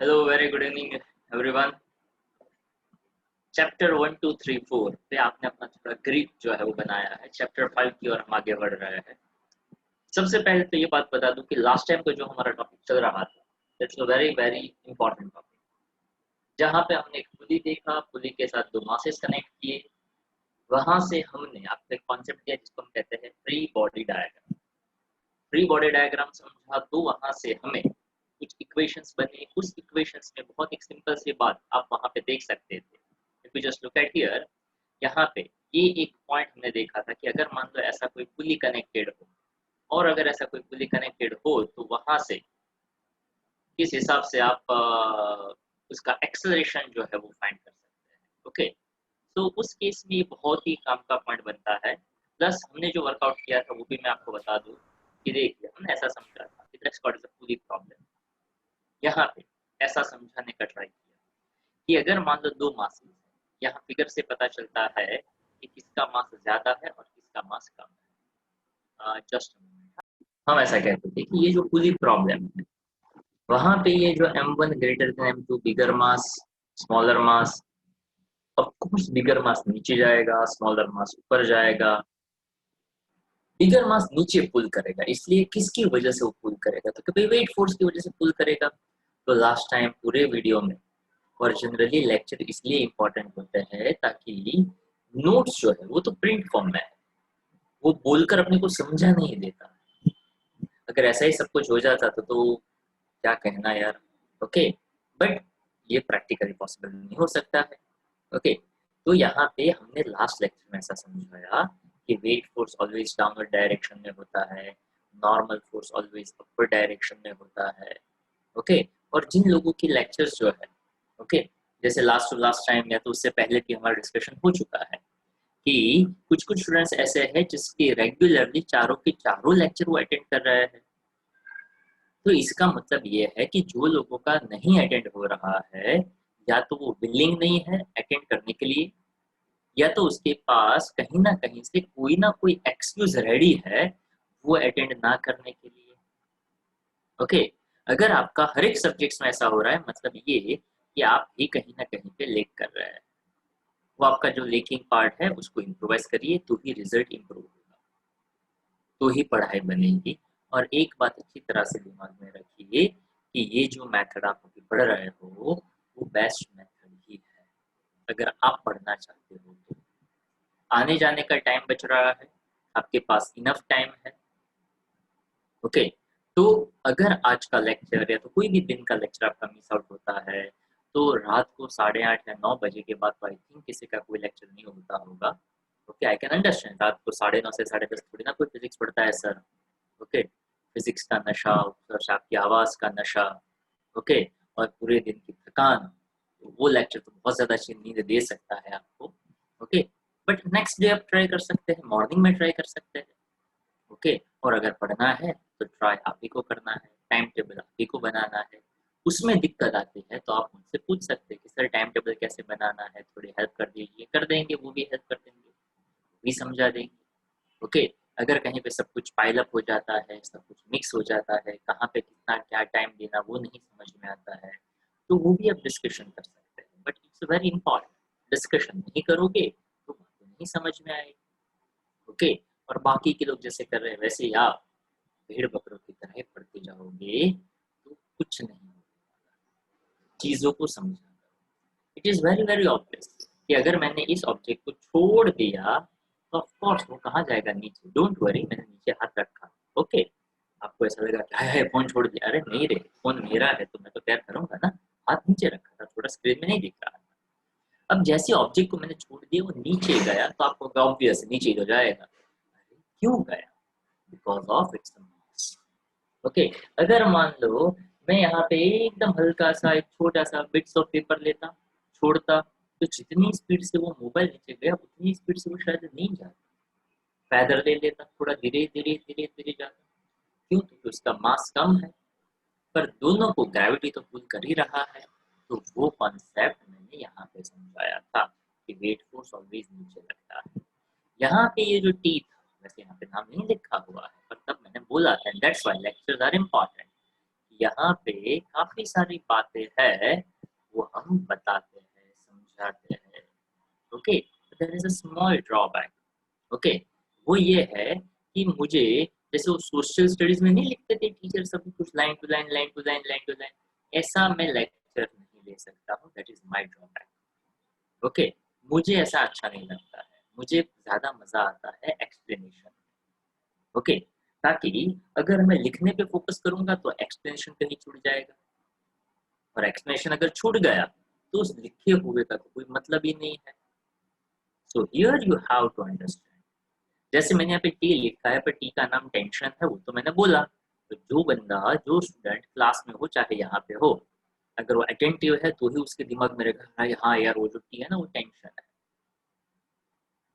Hello very good evening everyone. Chapter 1 2 3 4 पे आपने अपना थोड़ा ग्रिप जो है वो बनाया है। चैप्टर 5 की ओर हम आगे बढ़ रहे हैं। सबसे पहले तो ये बात बता दूं कि लास्ट टाइम को जो हमारा टॉपिक चल रहा था that's a very very important topic, जहाँ पे हमने एक पुली देखा, पुली के साथ दो मासेस कनेक्ट किए। वहां से हमने आपको एक कॉन्सेप्ट दिया जिसको हम कहते हैं free body diagram. Free body diagram समझा तो वहां से हमें कुछ इक्वेशंस बने। उस इक्वेशंस में बहुत एक सिंपल सी बात आप वहां पे देख सकते थे। If you just look at here, यहाँ पे ये एक पॉइंट हमने देखा था कि अगर मान लो ऐसा कोई पुली कनेक्टेड हो, और अगर ऐसा कोई पुली कनेक्टेड हो तो वहां से किस हिसाब से आप उसका एक्सेलरेशन जो है वो फाइंड कर सकते हैं। ओके, तो उस केस में ये बहुत ही काम का पॉइंट बनता है। प्लस हमने जो वर्कआउट किया था वो भी मैं आपको बता दूं कि देखिए हमने ऐसा समझा था कि that's called as a pulley problem. यहाँ पे ऐसा समझाने का ट्राई किया कि अगर मान लो दो मासेस, यहाँ फिगर से पता चलता है कि किसका मास ज्यादा है और किसका मास कम है। जस्ट हम ऐसा कहते थे कि ये जो पूरी प्रॉब्लम है वहां पे ये जो M1 greater than M2, bigger mass smaller mass, of course bigger mass नीचे जाएगा, स्मॉलर मास ऊपर जाएगा। बिगर मास नीचे पुल करेगा, इसलिए किसकी वजह से वो पुल करेगा? तो कभी वेट फोर्स की वजह से पुल करेगा। तो लास्ट टाइम पूरे वीडियो में और जनरली लेक्चर इसलिए इम्पोर्टेंट होते हैं ताकि नोट्स जो है वो तो प्रिंट फॉर्म में है, वो बोलकर अपने को समझा नहीं देता। अगर ऐसा ही सब कुछ हो जाता तो क्या कहना यार। ओके, बट ये प्रैक्टिकली पॉसिबल नहीं हो सकता है। ओके, तो यहाँ पे हमने लास्ट लेक्चर में ऐसा समझाया कि weight force always downward direction में होता है, normal force always upward direction में होता है। ओके, और जिन लोगों की लेक्चर्स जो है, ओके, जैसे लास्ट टू लास्ट टाइम या तो उससे पहले भी हमारा डिस्कशन हो चुका है कि कुछ कुछ स्टूडेंट्स ऐसे हैं जिसके रेगुलरली चारों के चारों लेक्चर वो अटेंड कर रहे हैं। तो इसका मतलब ये है कि जो लोगों का नहीं अटेंड हो रहा है, या तो वो विलिंग नहीं है अटेंड करने के लिए, या तो उसके पास कहीं ना कहीं से कोई ना कोई एक्सक्यूज रेडी है वो अटेंड ना करने के लिए। ओके, अगर आपका हर एक सब्जेक्ट्स में ऐसा हो रहा है मतलब ये कि आप भी कहीं ना कहीं पे लेक कर रहे हैं। वो आपका जो लेकिंग पार्ट है उसको इम्प्रोवाइज करिए तो ही रिजल्ट इम्प्रूव होगा, तो ही पढ़ाई बनेगी। और एक बात अच्छी तरह से दिमाग में रखिए कि ये जो मेथड आप अभी पढ़ रहे हो वो बेस्ट मेथड ही है अगर आप पढ़ना चाहते हो तो। आने जाने का टाइम बच रहा है, आपके पास इनफ टाइम है। ओके, तो अगर आज का लेक्चर या तो कोई भी दिन का लेक्चर आपका मिस आउट होता है तो रात को 8:30 या 9 बजे के बाद तो आई थिंक किसी का कोई लेक्चर नहीं होता होगा। ओके, आई कैन अंडरस्टैंड, रात को 9:30 से 10:30 थोड़ी ना कोई फिजिक्स पढ़ता है सर। ओके, फिजिक्स का नशा, ऊपर से आपकी आवाज का नशा। ओके, और पूरे दिन की थकान, तो वो लेक्चर तो बहुत ज्यादा अच्छी नींद दे सकता है आपको। ओके, बट नेक्स्ट डे आप ट्राई कर सकते हैं, मॉर्निंग में ट्राई कर सकते हैं। ओके, और अगर पढ़ना है तो ट्राई आप ही को करना है, टाइम टेबल आप ही को बनाना है। उसमें दिक्कत आती है तो आप मुझसे पूछ सकते हैं कि सर टाइम टेबल कैसे बनाना है, थोड़ी हेल्प कर दीजिए। कर देंगे, वो भी हेल्प कर देंगे, भी समझा देंगे। ओके, अगर कहीं पे सब कुछ पाइल अप हो जाता है, सब कुछ मिक्स हो जाता है, कहाँ पे कितना क्या टाइम देना वो नहीं समझ में आता है, तो वो भी आप डिस्कशन कर सकते हैं। But it's very important, discussion नहीं करोगे तो बात तो नहीं समझ में आएगी। ओके, और बाकी के लोग जैसे कर रहे हैं वैसे ही आप भेड़ बकरों की तरह पढ़ते जाओगे तो कुछ नहीं होगा। चीजों को समझना, it is very very obvious कि अगर मैंने इस ऑब्जेक्ट को छोड़ दिया तो ऑफ कोर्स वो कहाँ जाएगा? नीचे। डोंट वरी, मैंने नीचे हाथ रखा। ओके, आपको ऐसा लगा क्या है फोन छोड़ दिया? अरे नहीं रे, फोन मेरा है तो मैं तो क्या करूंगा ना, हाथ नीचे रखा था, थोड़ा स्क्रीन में नहीं दिख रहा था। अब जैसे ऑब्जेक्ट को मैंने छोड़ दिया वो नीचे गया तो आपको ऑब्वियस नीचे तो जाएगा। अरे क्यों गया? Because of its mass. Okay, अगर मान लो मैं यहाँ पे एकदम हल्का सा एक छोटा सा बिट्स ऑफ पेपर लेता, छोड़ता, तो जितनी स्पीड से वो मोबाइल नीचे गया उतनी स्पीड से वो शायद नहीं जाता। पैदल ले लेता, थोड़ा धीरे धीरे धीरे धीरे जाता। क्यों? क्योंकि उसका मास कम है, पर दोनों को ग्रेविटी तो पुल कर ही रहा है। तो वो कॉन्सेप्ट मैंने यहाँ पे समझाया था कि वेट फोर्स ऑलवेज नीचे लगता है। यहाँ पे ये जो टी था, वैसे यहाँ पे नाम नहीं लिखा हुआ है, पर तब मैंने बोला था, that's why lectures are important. यहाँ पे काफी सारी बातें हैं वो हम बताते हैं, समझाते हैं। Okay, there is a small drawback. Okay, वो ये है कि मुझे, जैसे वो सोशल स्टडीज में नहीं लिखते थे टीचर सब कुछ line to line, line to line, line to line, ऐसा मैं लेक्चर नहीं ले सकता हूँ। That is my drawback. Okay, मुझे ऐसा अच्छा नहीं लगता है, मुझे ज्यादा मजा आता है एक्सप्लेनेशन। ओके, ताकि अगर मैं लिखने पे फोकस करूंगा तो एक्सप्लेनेशन कहीं छूट जाएगा, और एक्सप्लेनेशन अगर छूट गया तो उस लिखे हुए का तो कोई मतलब ही नहीं है। So here you have to understand. जैसे मैंने यहाँ पे टी लिखा है, पर टी का नाम टेंशन है, वो तो मैंने बोला। तो जो बंदा, जो स्टूडेंट क्लास में हो चाहे यहाँ पे हो, अगर वो अटेंटिव है तो ही उसके दिमाग में रहेगा हाँ यार वो जो टी है ना वो टेंशन है।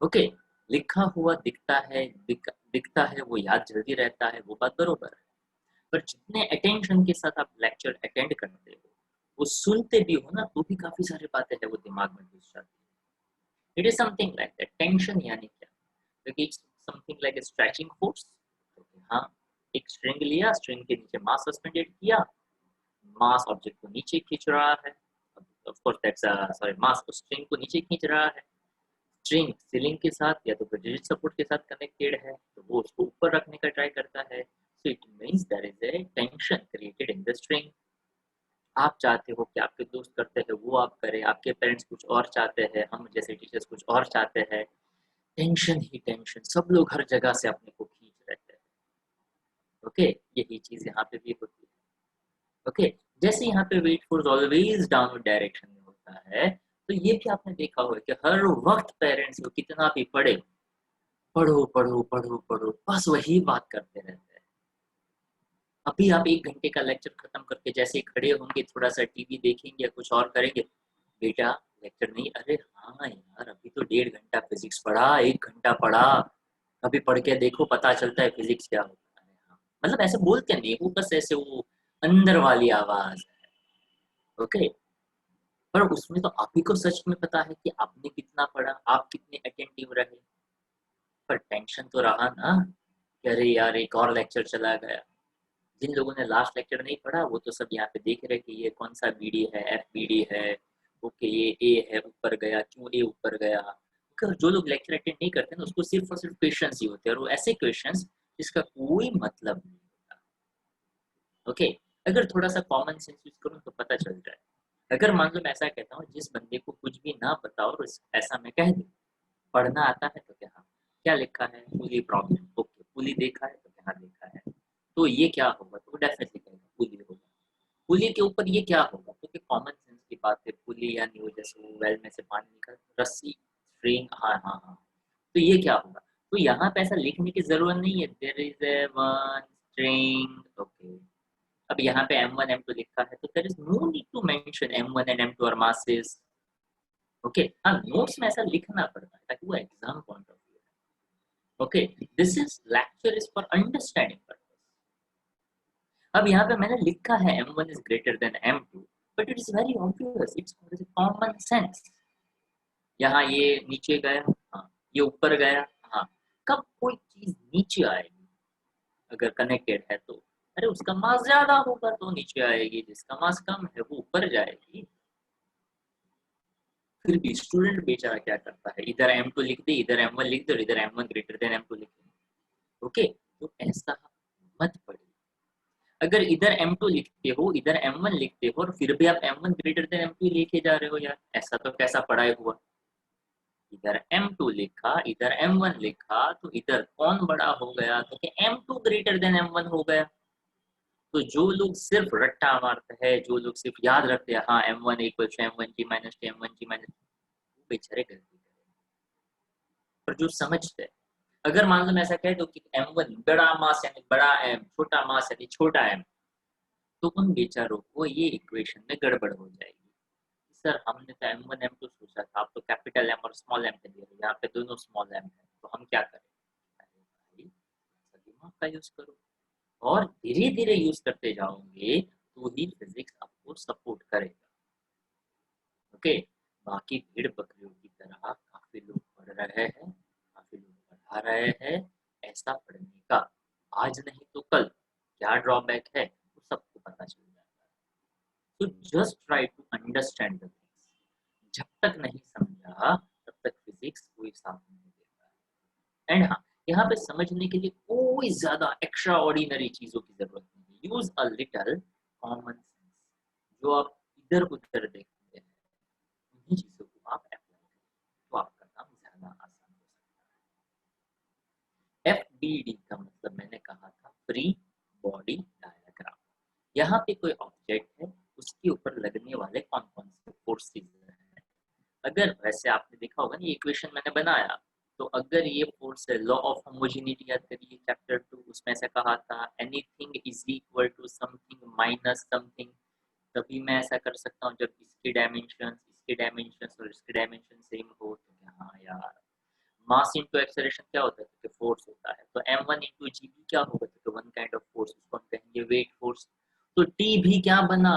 ओके, लिखा हुआ दिखता है वो याद जल्दी रहता है, वो बात बरोबर है। पर जितने अटेंशन के साथ आप लेक्चर अटेंड करते हो, वो सुनते भी हो ना, तो भी काफी सारी बातें हैं वो दिमाग में घुस जाती है। It is something like that. Tension यानी क्या? क्योंकि something like a stretching force. हाँ, एक स्ट्रिंग लिया, स्ट्रिंग के नीचे मास सस्पेंडेड किया, मास ऑब्जेक्ट को नीचे खींच रहा है। ऑफ कोर्स दैट्स सॉरी, मास को स्ट्रिंग को नीचे खींच रहा है। स्ट्रिंग सीलिंग के साथ या तो रिजिड सपोर्ट के साथ कनेक्टेड है, तो वो उसको ऊपर रखने का ट्राई करता है। So it means there is a tension created in the string. आप चाहते हो कि आपके दोस्त करते हैं वो आप करें, आपके पेरेंट्स कुछ और चाहते हैं, हम जैसे टीचर्स कुछ और चाहते हैं। टेंशन ही टेंशन, सब लोग हर जगह से अपने को खींच रहे हैं। ओके, यही चीज यहाँ पे भी होती है। ओके, जैसे यहाँ पे weight for always downward direction में होता है, तो ये भी आपने देखा होगा कि हर वक्त पेरेंट्स को कितना भी पढ़े, पढ़ो पढ़ो पढ़ो पढ़ो, बस वही बात करते रहते हैं। अभी आप 1 घंटे का लेक्चर खत्म करके जैसे ही खड़े होंगे, थोड़ा सा टीवी देखेंगे या कुछ और करेंगे, बेटा लेक्चर नहीं, अरे हाँ यार अभी तो 1.5 घंटा फिजिक्स पढ़ा, 1 घंटा पढ़ा, अभी पढ़ के देखो पता चलता है फिजिक्स क्या होता है। हाँ, मतलब ऐसे बोलते नहीं, वो बस ऐसे वो अंदर वाली आवाज है। ओके, पर उसमें तो आप ही को सच में पता है कि आपने कितना पढ़ा, आप कितने अटेंटिव रहे। पर टेंशन तो रहा ना कि अरे यार एक और लेक्चर चला गया। जिन लोगों ने लास्ट लेक्चर नहीं पढ़ा वो तो सब यहाँ पे देख रहे कि ये कौन सा बीडी है, एफ बीडी है, ओके ये ए है, ऊपर गया, क्यों ए ऊपर गया। जो लोग लेक्चर अटेंड नहीं करते ना, उसको सिर्फ और सिर्फ क्वेश्चंस ही होते हैं, और वो ऐसे क्वेश्चंस जिसका कोई मतलब नहीं होता। ओके, अगर थोड़ा सा कॉमन सेंस यूज करूँ तो पता चल जाए। अगर मान लो मैं ऐसा कहता हूँ, जिस बंदे को कुछ भी ना पता और ऐसा मैं कह दूँ, पढ़ना आता है तो क्या, हाँ क्या लिखा है, पुली प्रॉब्लम, ओके पुली देखा है तो क्या देखा है, तो ये क्या होगा, तो डेफिनेटली कहेगा पुली होगा। पुली के ऊपर ये क्या होगा, क्योंकि कॉमन सेंस की बात है, पुली यानी वो जैसे वो वेल में से पानी निकल, रस्सी, स्ट्रिंग, हाँ हाँ हाँ, तो ये क्या होगा। तो यहाँ पे ऐसा लिखने की जरूरत नहीं है, there is a one string. Okay, अब यहाँ पे M1 M2 लिखा है, तो there is no need to mention M1 and M2 और मासेस। ओके, हाँ नोट्स में ऐसा लिखना पड़ता है ताकि वो एग्जाम पॉइंट ऑफ व्यू है। Okay, this is lecture is for understanding purpose. अब यहाँ पे मैंने लिखा है M1 is greater than M2, but it is very obvious, it's common sense. यहाँ ये नीचे गया, हाँ ये ऊपर गया, हाँ कब कोई चीज नीचे आएगी अगर कनेक्टेड है तो, अरे उसका मास ज्यादा होगा तो नीचे आएगी, जिसका मास कम है वो ऊपर जाएगी। फिर भी स्टूडेंट बेचारा क्या करता है, इधर M2 लिख दे, इधर M1 लिख दे, और इधर M1 ग्रेटर देन M2 लिख दे। ओके, तो ऐसा मत पढ़िए। अगर इधर M2 लिखते हो, इधर M1 लिखते हो, और फिर भी आप M1 ग्रेटर देन M2 लेके जा रहे हो, यार ऐसा तो कैसा पढ़ाई हुआ। इधर M2 लिखा, इधर M1 लिखा, तो इधर कौन बड़ा हो गया, क्योंकि M2 ग्रेटर देन M1 हो गया। तो जो लोग सिर्फ रट्टा मारते हैं, जो लोग सिर्फ याद रखते हैं हाँ M1 इक्वल टू M1 की माइनस M1 की माइनस, वो बेचारे गलती करें। पर जो समझते हैं, अगर मान लो मैं ऐसा कह दूं कि M1 बड़ा मास यानी बड़ा M, छोटा मास यानी छोटा M, तो उन बेचारों को ये इक्वेशन में गड़बड़ हो जाएगी। सर हमने तो M1 M2 सोचा था, आप तो कैपिटल M और स्मॉल M पे दे रहे हो, यहाँ पे दोनों स्मॉल M है, तो हम क्या करें। अरे भाई दिमाग का यूज करो, और धीरे धीरे यूज करते जाओगे तो ही फिजिक्स आपको सपोर्ट करेगा। ओके, बाकी भेड़ बकरियों की तरह काफी लोग पढ़ रहे हैं, काफी लोग पढ़ा रहे हैं। ऐसा पढ़ने का आज नहीं तो कल क्या ड्रॉबैक है वो सबको पता पता चल जाता है। तो just try to understand the things. जब तक नहीं समझा तब तक फिजिक्स कोई साथ नहीं देता। एंड हाँ, यहाँ पे समझने के लिए कोई ज्यादा एक्स्ट्रा ऑर्डिनरी चीजों की जरूरत नहीं है। Use a little common sense. जो आप इधर उधर देखते हैं उन्हीं चीजों को आप अप्लाई करें तो आपका काम ज्यादा आसान हो सकता है। FBD का मतलब मैंने कहा था फ्री बॉडी डायग्राम। यहाँ पे कोई ऑब्जेक्ट है, उसके ऊपर लगने वाले कौन कौन से फोर्सेस हैं। अगर वैसे आपने देखा होगा ना, ये इक्वेशन मैंने बनाया, तो अगर ये फोर्स है, लॉ ऑफ होमोजेनिटी याद करिए चैप्टर 2, उसमें से कहा था anything is equal to something minus something. तभी मैं ऐसा कर सकता हूँ जब इसके डायमेंशंस और इसके डायमेंशन सेम हो। तो हाँ यार, मास इनटू एक्सेलरेशन क्या होता है, तो फोर्स होता है। तो m1 इनटू जीबी क्या होगा, तो वन काइंड ऑफ फोर्स, उसको हम कहेंगे वेट फोर्स। तो टी भी क्या बना,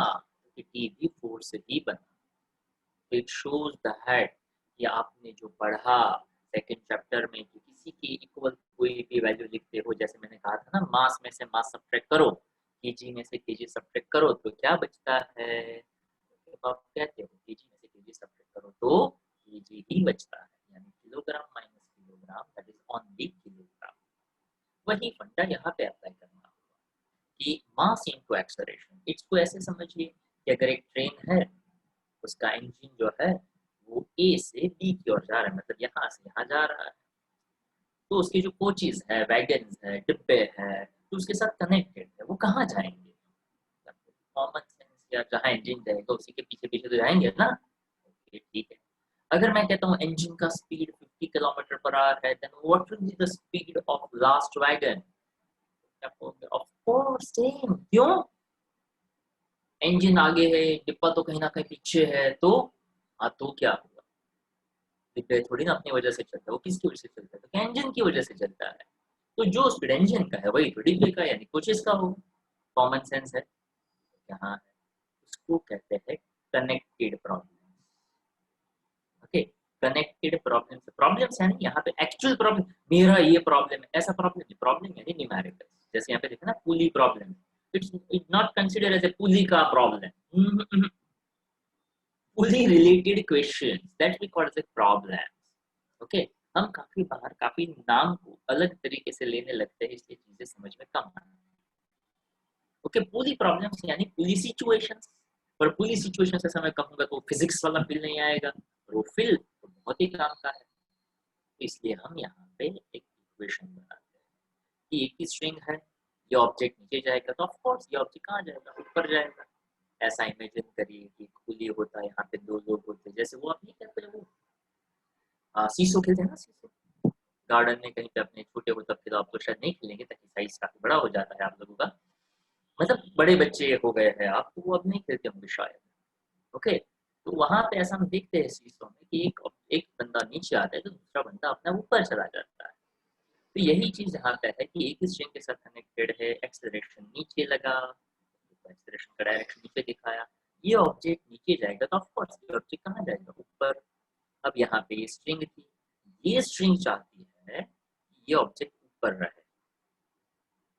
तो टी भी फोर्स ही बना। इट शोज दैट कि आपने जो पढ़ा सेकंड चैप्टर में कि किसी की इक्वल कोई भी वैल्यू लिखते हो, जैसे मैंने कहा था ना, मास में से मास सब्ट्रैक्ट करो, केजी में से केजी सब्ट्रैक्ट करो तो क्या बचता है। तो आप कहते हो केजी में से केजी सब्ट्रैक्ट करो तो केजी ही बचता है, यानी kilogram minus kilogram, that is only kilogram. वही फंडा यहाँ पे अप्लाई करना होगा कि मास इनटू एक्सेलरेशन। इसको ऐसे समझिए कि अगर एक ट्रेन है, उसका इंजन जो है वो ए से बी की ओर जा रहा है, मतलब यहाँ से यहाँ जा रहा है। तो उसके जो कोचेस है, वैगन है, डिब्बे है, तो उसके साथ कनेक्टेड है, वो कहाँ जाएंगे। कॉमन सेंस, या जहाँ इंजन जाएगा उसी के पीछे पीछे तो जाएंगे ना। ओके ठीक है। अगर मैं कहता हूँ इंजन का स्पीड 50 किलोमीटर पर आवर है, then what will be the speed of last wagon. Of course same. क्यों, इंजन आगे है, डिब्बा तो कहीं ना कहीं पीछे है, तो हाँ तो क्या हुआ, डिब्बे थोड़ी ना अपनी वजह से चलता है, वो किसकी वजह से चलता है, तो इंजन की वजह से चलता है। तो जो स्पीड इंजन का है वही तो डिब्बे का यानी कुछ इसका हो। कॉमन सेंस है यहाँ है। उसको कहते हैं connected problem. Okay, connected problem. Problems है ना यहाँ पे एक्चुअल प्रॉब्लम, मेरा ये प्रॉब्लम है ऐसा प्रॉब्लम नहीं, प्रॉब्लम यानी न्यूमेरिकल। जैसे यहाँ पे देखा ना pulley problem, it's not consider as a pulley का problem. Pulley related questions that we call as a problem. Okay, हम काफी बार काफी नाम को अलग तरीके से लेने लगते हैं, इसलिए चीजें समझ में कम आती हैं। ओके, पुली प्रॉब्लम्स यानी पुली सिचुएशंस। पर पुली सिचुएशन से मैं कहूंगा तो फिजिक्स वाला फील नहीं आएगा, और वो फील तो बहुत ही काम का है। तो इसलिए हम यहाँ पे एक इक्वेशन बनाते हैं कि एक ही स्ट्रिंग है, ये ऑब्जेक्ट नीचे जाएगा तो ऑफ कोर्स ये ऑब्जेक्ट कहाँ जाएगा, ऊपर जाएगा। ऐसा इमेजिन करिए कि खुली होता है, यहाँ पे दो लोग होते हैं, जैसे वो आप नहीं कहते वो सीसो खेलते हैं ना, सीसो गार्डन में कहीं पे अपने छोटे हो तब के, तो आप तो शायद नहीं खेलेंगे, ताकि साइज काफी बड़ा हो जाता है आप लोगों का, मतलब बड़े बच्चे हो गए हैं आप, तो वो अब नहीं खेलते होंगे शायद। ओके, तो वहां पे ऐसा हम देखते हैं सीसो में कि एक एक बंदा नीचे आता है तो दूसरा बंदा अपना ऊपर चला जाता है। तो यही चीज यहाँ पे है कि एक ही स्ट्रिंग के साथ कनेक्टेड है, एक्सेलरेशन नीचे लगा, एक्सेलरेशन का डायरेक्शन नीचे दिखाया, ये ऑब्जेक्ट नीचे जाएगा तो ऑफ कोर्स ये ऑब्जेक्ट कहाँ जाएगा, ऊपर। अब यहाँ पे ये स्ट्रिंग थी, ये स्ट्रिंग चाहती है कि ये ऑब्जेक्ट ऊपर रहे।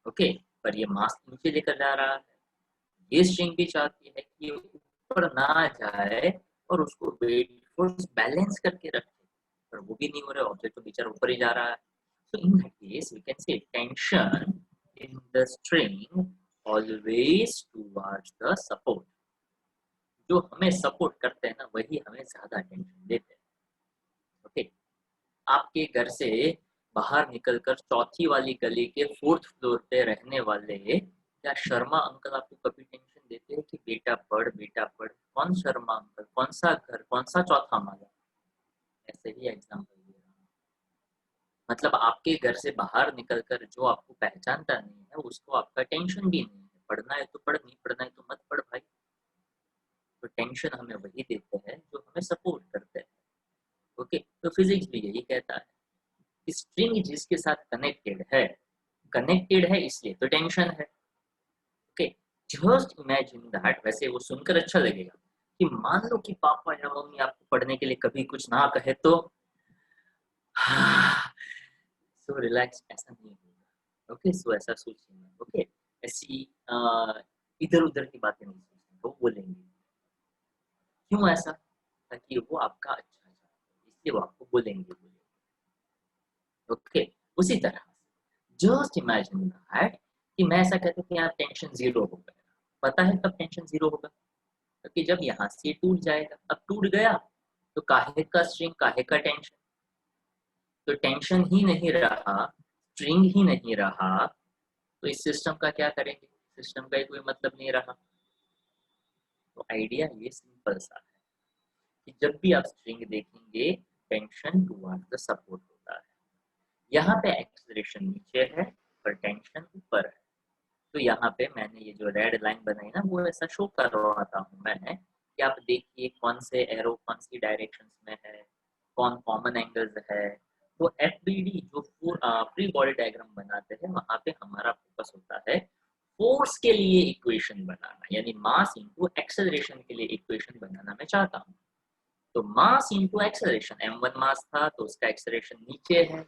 ओके, पर ये मास नीचे लेकर जा रहा है। ये स्ट्रिंग भी चाहती है कि ये ऊपर ना जाए और उसको वेट फोर्स बैलेंस करके रखे, पर वो भी नहीं हो रहा है, ऑब्जेक्ट तो बेचारा ऊपर ही जा रहा है। So in that case, we can say tension in the string always towards the support. जो हमें सपोर्ट करते हैं ना, वही हमें ज्यादा टेंशन देते हैं। ओके, आपके घर से बाहर निकलकर चौथी वाली गली के 4th फ्लोर पे रहने वाले क्या शर्मा अंकल आपको कभी टेंशन देते हैं कि बेटा पढ़ बेटा पढ़। कौन शर्मा अंकल, कौन सा घर, कौन सा चौथा माला। ऐसे ही एग्जाम्पल दे रहा हूँ। मतलब आपके घर से बाहर निकलकर जो आपको पहचानता नहीं है, उसको आपका टेंशन भी नहीं है। पढ़ना है तो पढ़, नहीं पढ़ना है तो मत पढ़ भाई। तो टेंशन हमें वही देते हैं जो हमें सपोर्ट करते हैं। ओके, तो फिजिक्स भी यही कहता है, स्ट्रिंग जिसके साथ कनेक्टेड है इसलिए तो टेंशन है। Okay, just imagine that. वैसे वो सुनकर अच्छा लगेगा कि मान लो कि पापा या मम्मी आपको पढ़ने के लिए कभी कुछ ना कहे तो सो रिलैक्स, ऐसा नहीं होगा। ओके, सो ऐसा सोचिए। ओके, ऐसी इधर उधर की बातें नहीं सोचेंगे, वो बोलेंगे। क्यों ऐसा? ताकि वो आपका अच्छा चाहे, इसलिए वो आपको बोलेंगे। ओके, उसी तरह जस्ट इमेजिन दैट कि मैं ऐसा कहता हूँ कि यहाँ टेंशन जीरो हो गया। पता है कब टेंशन जीरो होगा? क्योंकि जब यहाँ से टूट जाएगा। अब टूट गया तो काहे का स्ट्रिंग, काहे का टेंशन? तो टेंशन ही नहीं रहा, स्ट्रिंग ही नहीं रहा, तो इस सिस्टम का क्या करेंगे? सिस्टम का ही कोई मतलब नहीं रहा। तो आइडिया ये सिंपल सा है कि जब भी आप स्ट्रिंग देखेंगे, टेंशन टुवर्ड द सपोर्ट होता है। यहाँ पे एक्सेलरेशन नीचे है और टेंशन ऊपर है। तो यहाँ पे मैंने ये जो रेड लाइन बनाई ना, वो ऐसा शो करवाता हूँ मैं कि आप देखिए कौन से एरो कौन सी डायरेक्शंस में है, कौन कॉमन एंगल्स है। तो एफबीडी जो फ्री बॉडी डायग्राम बनाते हैं, वहां पे हमारा फोकस होता है फोर्स के लिए इक्वेशन बनाना, यानी मास इनटू एक्सेलरेशन के लिए इक्वेशन बनाना मैं चाहता हूँ। तो मास इनटू एक्सेलरेशन, m1 मास था तो उसका एक्सेलरेशन नीचे है,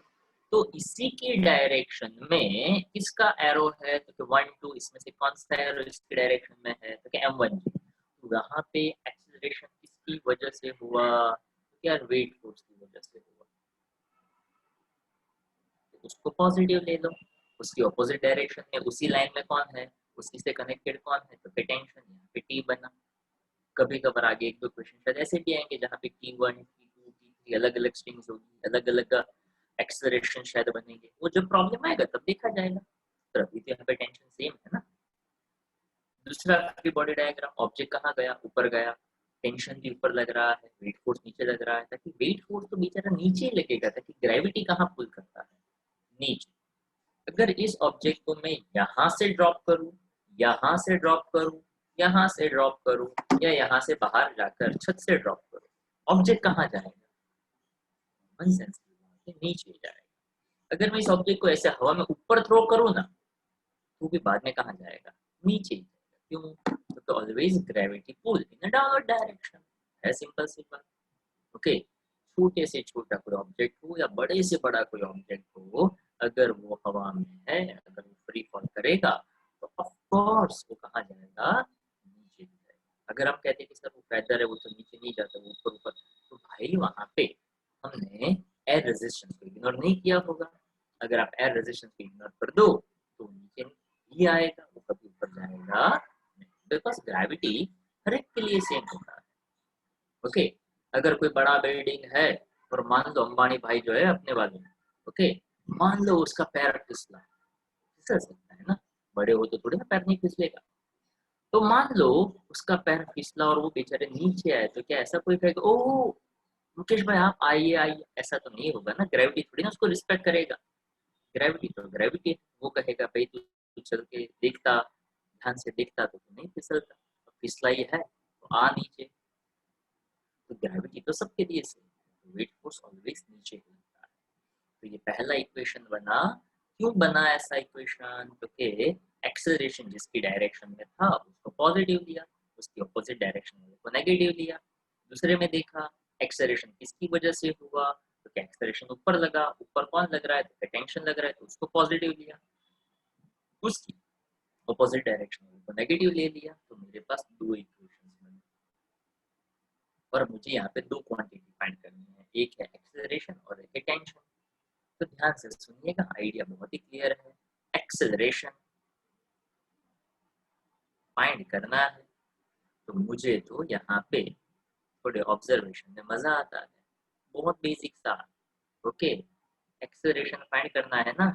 तो इसी की डायरेक्शन में किसका एरो है? तो 1 2, इसमें से कौन सा एरो इसकी डायरेक्शन में है? तो क्या m1। तो यहाँ पे एक्सेलरेशन किसकी वजह से हुआ? तो क्या वेट फोर्स की वजह से हुआ। तो उसको पॉजिटिव ले लो। उसकी ऑपोजिट डायरेक्शन में उसी लाइन में कौन है? उसी से कनेक्टेड कौन है? तो टेंशन, यहाँ पे टी बना। कभी कभार आगे एक दो क्वेश्चन शायद ऐसे भी आएंगे जहाँ पे T1 T2 T3 अलग अलग स्ट्रिंग्स होगी, अलग अलग एक्सेलरेशन शायद बनेंगे। वो जब प्रॉब्लम आएगा तब देखा जाएगा। तो अभी तो यहाँ पे टेंशन सेम है ना। दूसरा फ्री बॉडी डायग्राम, ऑब्जेक्ट कहाँ गया? ऊपर गया, टेंशन भी ऊपर लग रहा है, वेट फोर्स नीचे लग रहा है। ताकि वेट फोर्स तो बेचारा नीचे ही लगेगा, ताकि ग्रेविटी कहाँ पुल करता है? नीचे। अगर इस ऑब्जेक्ट को मैं यहाँ से ड्रॉप करूँ, यहाँ से ड्रॉप करूँ, यहाँ से ड्रॉप करूँ, या यहाँ से बाहर जाकर छत से ड्रॉप करूँ, ऑब्जेक्ट कहाँ जाएगा? कॉमन सेंस नीचे जाएगा। अगर मैं इस ऑब्जेक्ट को ऐसे हवा में ऊपर थ्रो करूँ ना, तो भी बाद में कहाँ जाएगा? नीचे ही जाएगा। क्यों? तो always gravity pull in a downward direction है। सिंपल सी बात। ओके, छोटे से छोटा कोई ऑब्जेक्ट हो या बड़े से बड़ा कोई ऑब्जेक्ट हो, अगर वो हवा में है, अगर वो फ्री फॉल करेगा, तो ऑफ कोर्स वो कहाँ जाएगा? नीचे जाएगा। अगर हम कहते हैं कि सर वो फेदर है, वो तो नीचे नहीं जाता, वो ऊपर ऊपर, तो भाई वहां पे हमने एयर रेजिस्टेंस को इग्नोर नहीं किया होगा। अगर आप एयर रेजिस्टेंस को इग्नोर कर दो तो नीचे ही आएगा, वो कभी ऊपर जाएगा नहीं। बिकॉज ग्रेविटी हर एक के लिए सेम होता है। ओके, अगर कोई बड़ा बिल्डिंग है और मान लो अंबानी भाई जो है अपने वाले, ओके, मान लो उसका पैर फिसला, फिसल सकता है ना, बड़े हो तो थोड़ी ना पैर नहीं फिसलेगा। तो मान लो उसका पैर फिसला और वो बेचारे नीचे आए, तो क्या ऐसा कोई कहेगा ओ मुकेश भाई आप आइए आइए? ऐसा तो नहीं होगा ना। ग्रेविटी थोड़ी ना उसको रिस्पेक्ट करेगा। ग्रेविटी तो ग्रेविटी है। वो कहेगा भाई तू चल के देखता, ध्यान से देखता तो तू नहीं फिसलता, तो फिसला ही है तो आ नीचे। तो ग्रेविटी तो सबके लिए सेम, वेट फोर्स ऑलवेज नीचे ही होता है। तो ये पहला इक्वेशन बना। क्यों बना ऐसा इक्वेशन? क्योंकि एक्सेलरेशन जिसकी डायरेक्शन में था उसको पॉजिटिव लिया, उसकी ऑपोजिट डायरेक्शन में को नेगेटिव लिया। दूसरे में देखा एक्सेलरेशन किसकी वजह से हुआ, तो क्या एक्सेलरेशन ऊपर लगा, ऊपर कौन लग रहा है? तो टेंशन लग रहा है, तो उसको पॉजिटिव लिया। उसकी ऑपोजिट डायरेक्शन में को नेगेटिव ले लिया। तो मेरे पास दो इक्वेशन बने और मुझे यहाँ पे दो क्वांटिटी फाइंड करनी है, एक है एक्सेलरेशन और एक है टेंशन। तो ध्यान से सुनिएगा, आइडिया बहुत ही क्लियर है। एक्सेलरेशन फाइंड करना है, तो मुझे तो यहाँ पे थोड़े ऑब्जर्वेशन में मजा आता है। बहुत बेसिक सा। ओके, एक्सेलरेशन फाइंड करना है ना,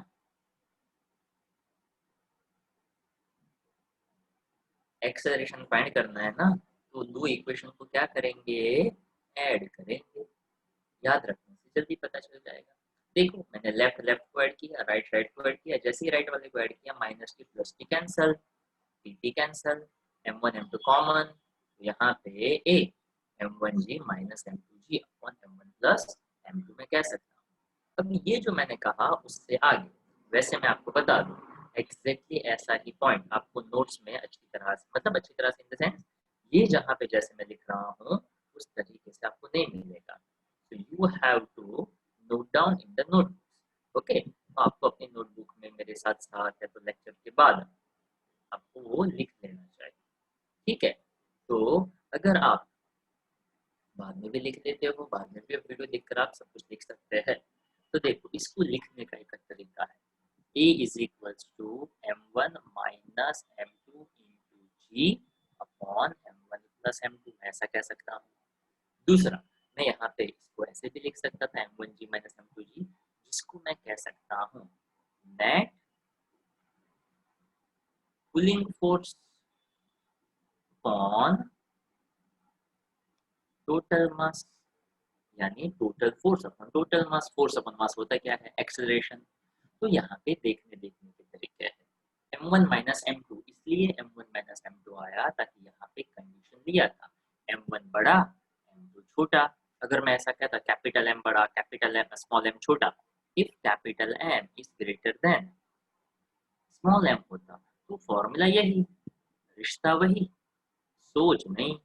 एक्सेलरेशन फाइंड करना है ना, तो दो इक्वेशन को क्या करेंगे? ऐड करेंगे। याद रखने से जल्दी पता चल जाएगा। देखो मैंने लेफ्ट लेफ्ट को ऐड किया, राइट राइट को ऐड किया, जैसे ही राइट वाले को ऐड किया माइनस की प्लस की cancel, T cancel, m1 m2 common, यहाँ पे a m1g minus m2g upon m1 plus m2 में कह सकता हूँ। अब ये जो मैंने कहा उससे आगे, वैसे मैं आपको बता दूं एग्जैक्टली ऐसा ही पॉइंट आपको नोट्स में अच्छी तरह से, मतलब अच्छी तरह से इन द सेंस ये जहाँ पे जैसे मैं लिख रहा हूँ उस तरीके से आपको नहीं मिलेगा। so you have to note down in the notebooks। Okay, तो आपको अपनी नोटबुक में मेरे साथ साथ या तो लेक्चर के बाद आपको वो लिख लेना चाहिए। ठीक है, तो अगर आप बाद में भी लिख लेते हो, बाद में भी वीडियो देखकर आप सब कुछ लिख सकते हैं। तो देखो, इसको लिखने का एक तरीका है, A is equals to m1 minus m2 into g upon m1 plus m2, ऐसा कह सकता हूँ। दूसरा, मैं यहाँ पे इसको ऐसे भी लिख सकता था m1g minus m2g, जिसको मैं कह सकता हूँ net pulling force upon total mass, यानी टोटल फोर्स अपन टोटल मास, फोर्स अपन मास होता क्या है, एक्सेलरेशन। तो यहाँ पे देखने के तरीके हैं। m1 माइनस m2, इसलिए m1 माइनस m2 आया ताकि यहाँ पे कंडीशन दिया था m1 बड़ा m2 छोटा। अगर मैं ऐसा कहता कैपिटल M बड़ा कैपिटल M स्मॉल m छोटा, if capital M is greater than small m होता, तो फॉर्मूला यही, रिश्ता वही, सोच नहीं।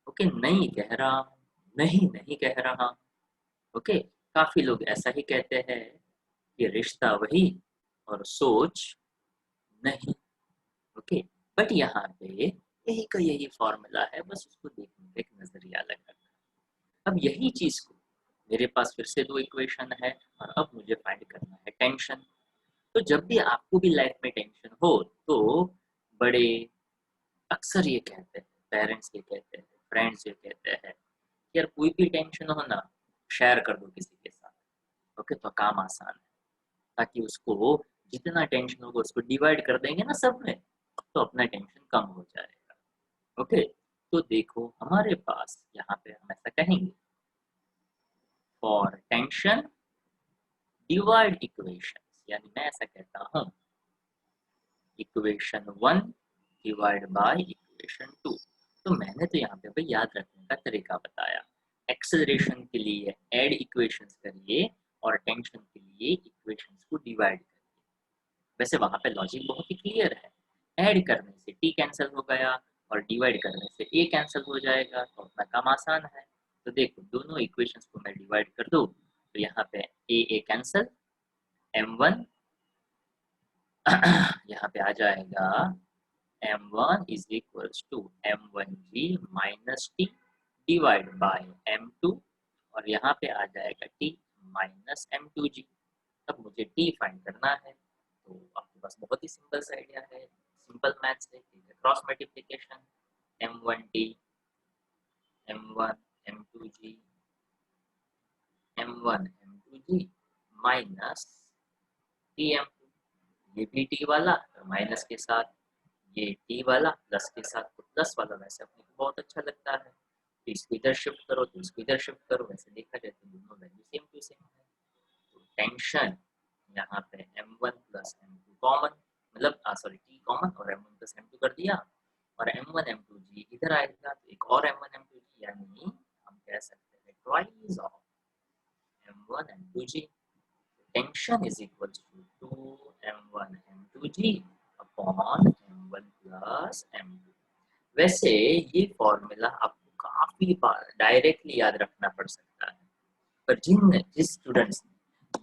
ओके, नहीं कह रहा, नहीं कह रहा। ओके, काफी लोग ऐसा ही कहते हैं कि रिश्ता वही और सोच नहीं। ओके, बट यहाँ पे यही का यही फॉर्मूला है, बस उसको देखने का एक नजरिया अलग रखना। अब यही चीज को मेरे पास फिर से दो इक्वेशन है और अब मुझे फाइंड करना है टेंशन। तो जब भी आपको भी लाइफ में टेंशन हो तो बड़े अक्सर ये कहते हैं, पेरेंट्स ये कहते हैं, फ्रेंड्स ये कहते हैं, यार कोई भी टेंशन हो ना, शेयर कर दो किसी के साथ। ओके, तो काम आसान है, ताकि उसको जितना टेंशन होगा उसको डिवाइड कर देंगे ना सब में, तो अपना टेंशन कम हो जाएगा। ओके, तो देखो हमारे पास यहाँ पे हम ऐसा कहेंगे, फॉर टेंशन डिवाइड इक्वेशन, यानी मैं ऐसा कहता हूँ इक्वेशन 1 डिवाइड बाय इक्वेशन 2। तो मैंने तो यहाँ पे भाई याद रखने का तरीका बताया, एक्सेलरेशन के लिए ऐड इक्वेशंस करिए और टेंशन के लिए इक्वेशंस को डिवाइड करिए। वैसे वहां पे लॉजिक बहुत ही क्लियर है, ऐड करने से t कैंसिल हो गया और डिवाइड करने से a कैंसिल हो जाएगा, तो अपना काम आसान है। तो देखो दोनों इक्वेशंस को मैं डिवाइड कर दूं, तो यहाँ पे a कैंसिल, m1 यहाँ पे आ जाएगा m1 is equals to m1g minus T divide by m2, और यहाँ पे आ जाएगा t माइनस m2g। अब मुझे t फाइंड करना है, तो आपके पास बहुत ही सिंपल सा आइडिया है, सिंपल मैथ्स है, cross multiplication, m1t m1 m2g m1 m2g minus tm2, ये भी t वाला माइनस के साथ, ये t वाला प्लस के साथ, तो प्लस वाला वैसे अपने को बहुत अच्छा लगता है, तो इसको इधर शिफ्ट करो तो इसको इधर शिफ्ट करो, वैसे देखा जाए तो दोनों वैल्यू सेम टू सेम है। तो टेंशन यहाँ पे m1 प्लस m2 कॉमन, मतलब सॉरी t कॉमन और m1 प्लस m2 कर दिया, और m1 m2g इधर आएगा तो एक और m1 m2g, यानी हम कह सकते हैं twice of m1 m2g। Tension is equal to 2m1 m2g upon m1 plus m2। वैसे ये फॉर्मूला आपको काफी बार डायरेक्टली याद रखना पड़ सकता है, पर जिस स्टूडेंट्स ने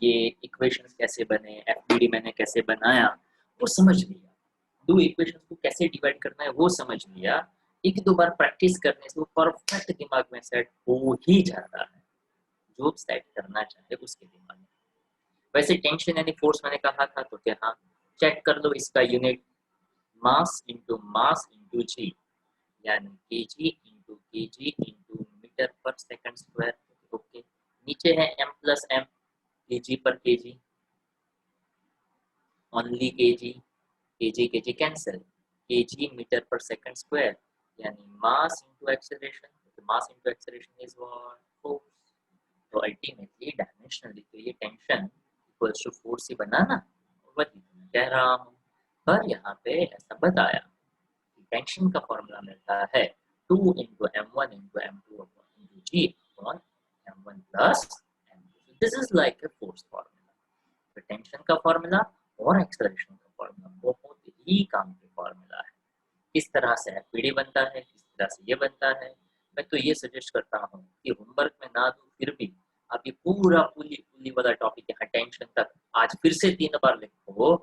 ये इक्वेशंस कैसे बने, एफडीडी मैंने कैसे बनाया वो समझ लिया, दो इक्वेशंस को कैसे डिवाइड करना है वो समझ लिया, एक दो बार प्रैक्टिस करने से वो परफेक्ट दिमाग में सेट हो ही जाता है, जो सेट करना चाहे उसके दिमाग में। वैसे टेंशन यानी फोर्स मैंने कहा था, तो क्या हाँ चेक कर लो, इसका यूनिट मास इंटू जी, यानी kg into metre per second square. Okay, नीचे है m plus m, kg per kg, only kg, kg cancel, kg metre per second square, यानी mass into acceleration, mass into acceleration is what, force. तो ultimately dimensionally तो ये tension equals to force ही बना ना, वही मैं कह रहा हूँ। पर यहाँ पे ऐसा बताया कि टेंशन का फॉर्मूला मिलता है 2 into m1 into m2 into g upon m1 plus m2। This is like a force formula. तो टेंशन का फॉर्मूला और एक्सेलरेशन का फॉर्मूला बहुत ही काम के फॉर्मूला है। इस तरह से एफपीडी बनता है, इस तरह से ये बनता है। मैं तो ये सजेस्ट करता हूँ कि होमवर्क में ना दो, फिर भी आप ये पूरा पुली वाला टॉपिक यहाँ टेंशन तक आज फिर से 3 बार लिखो,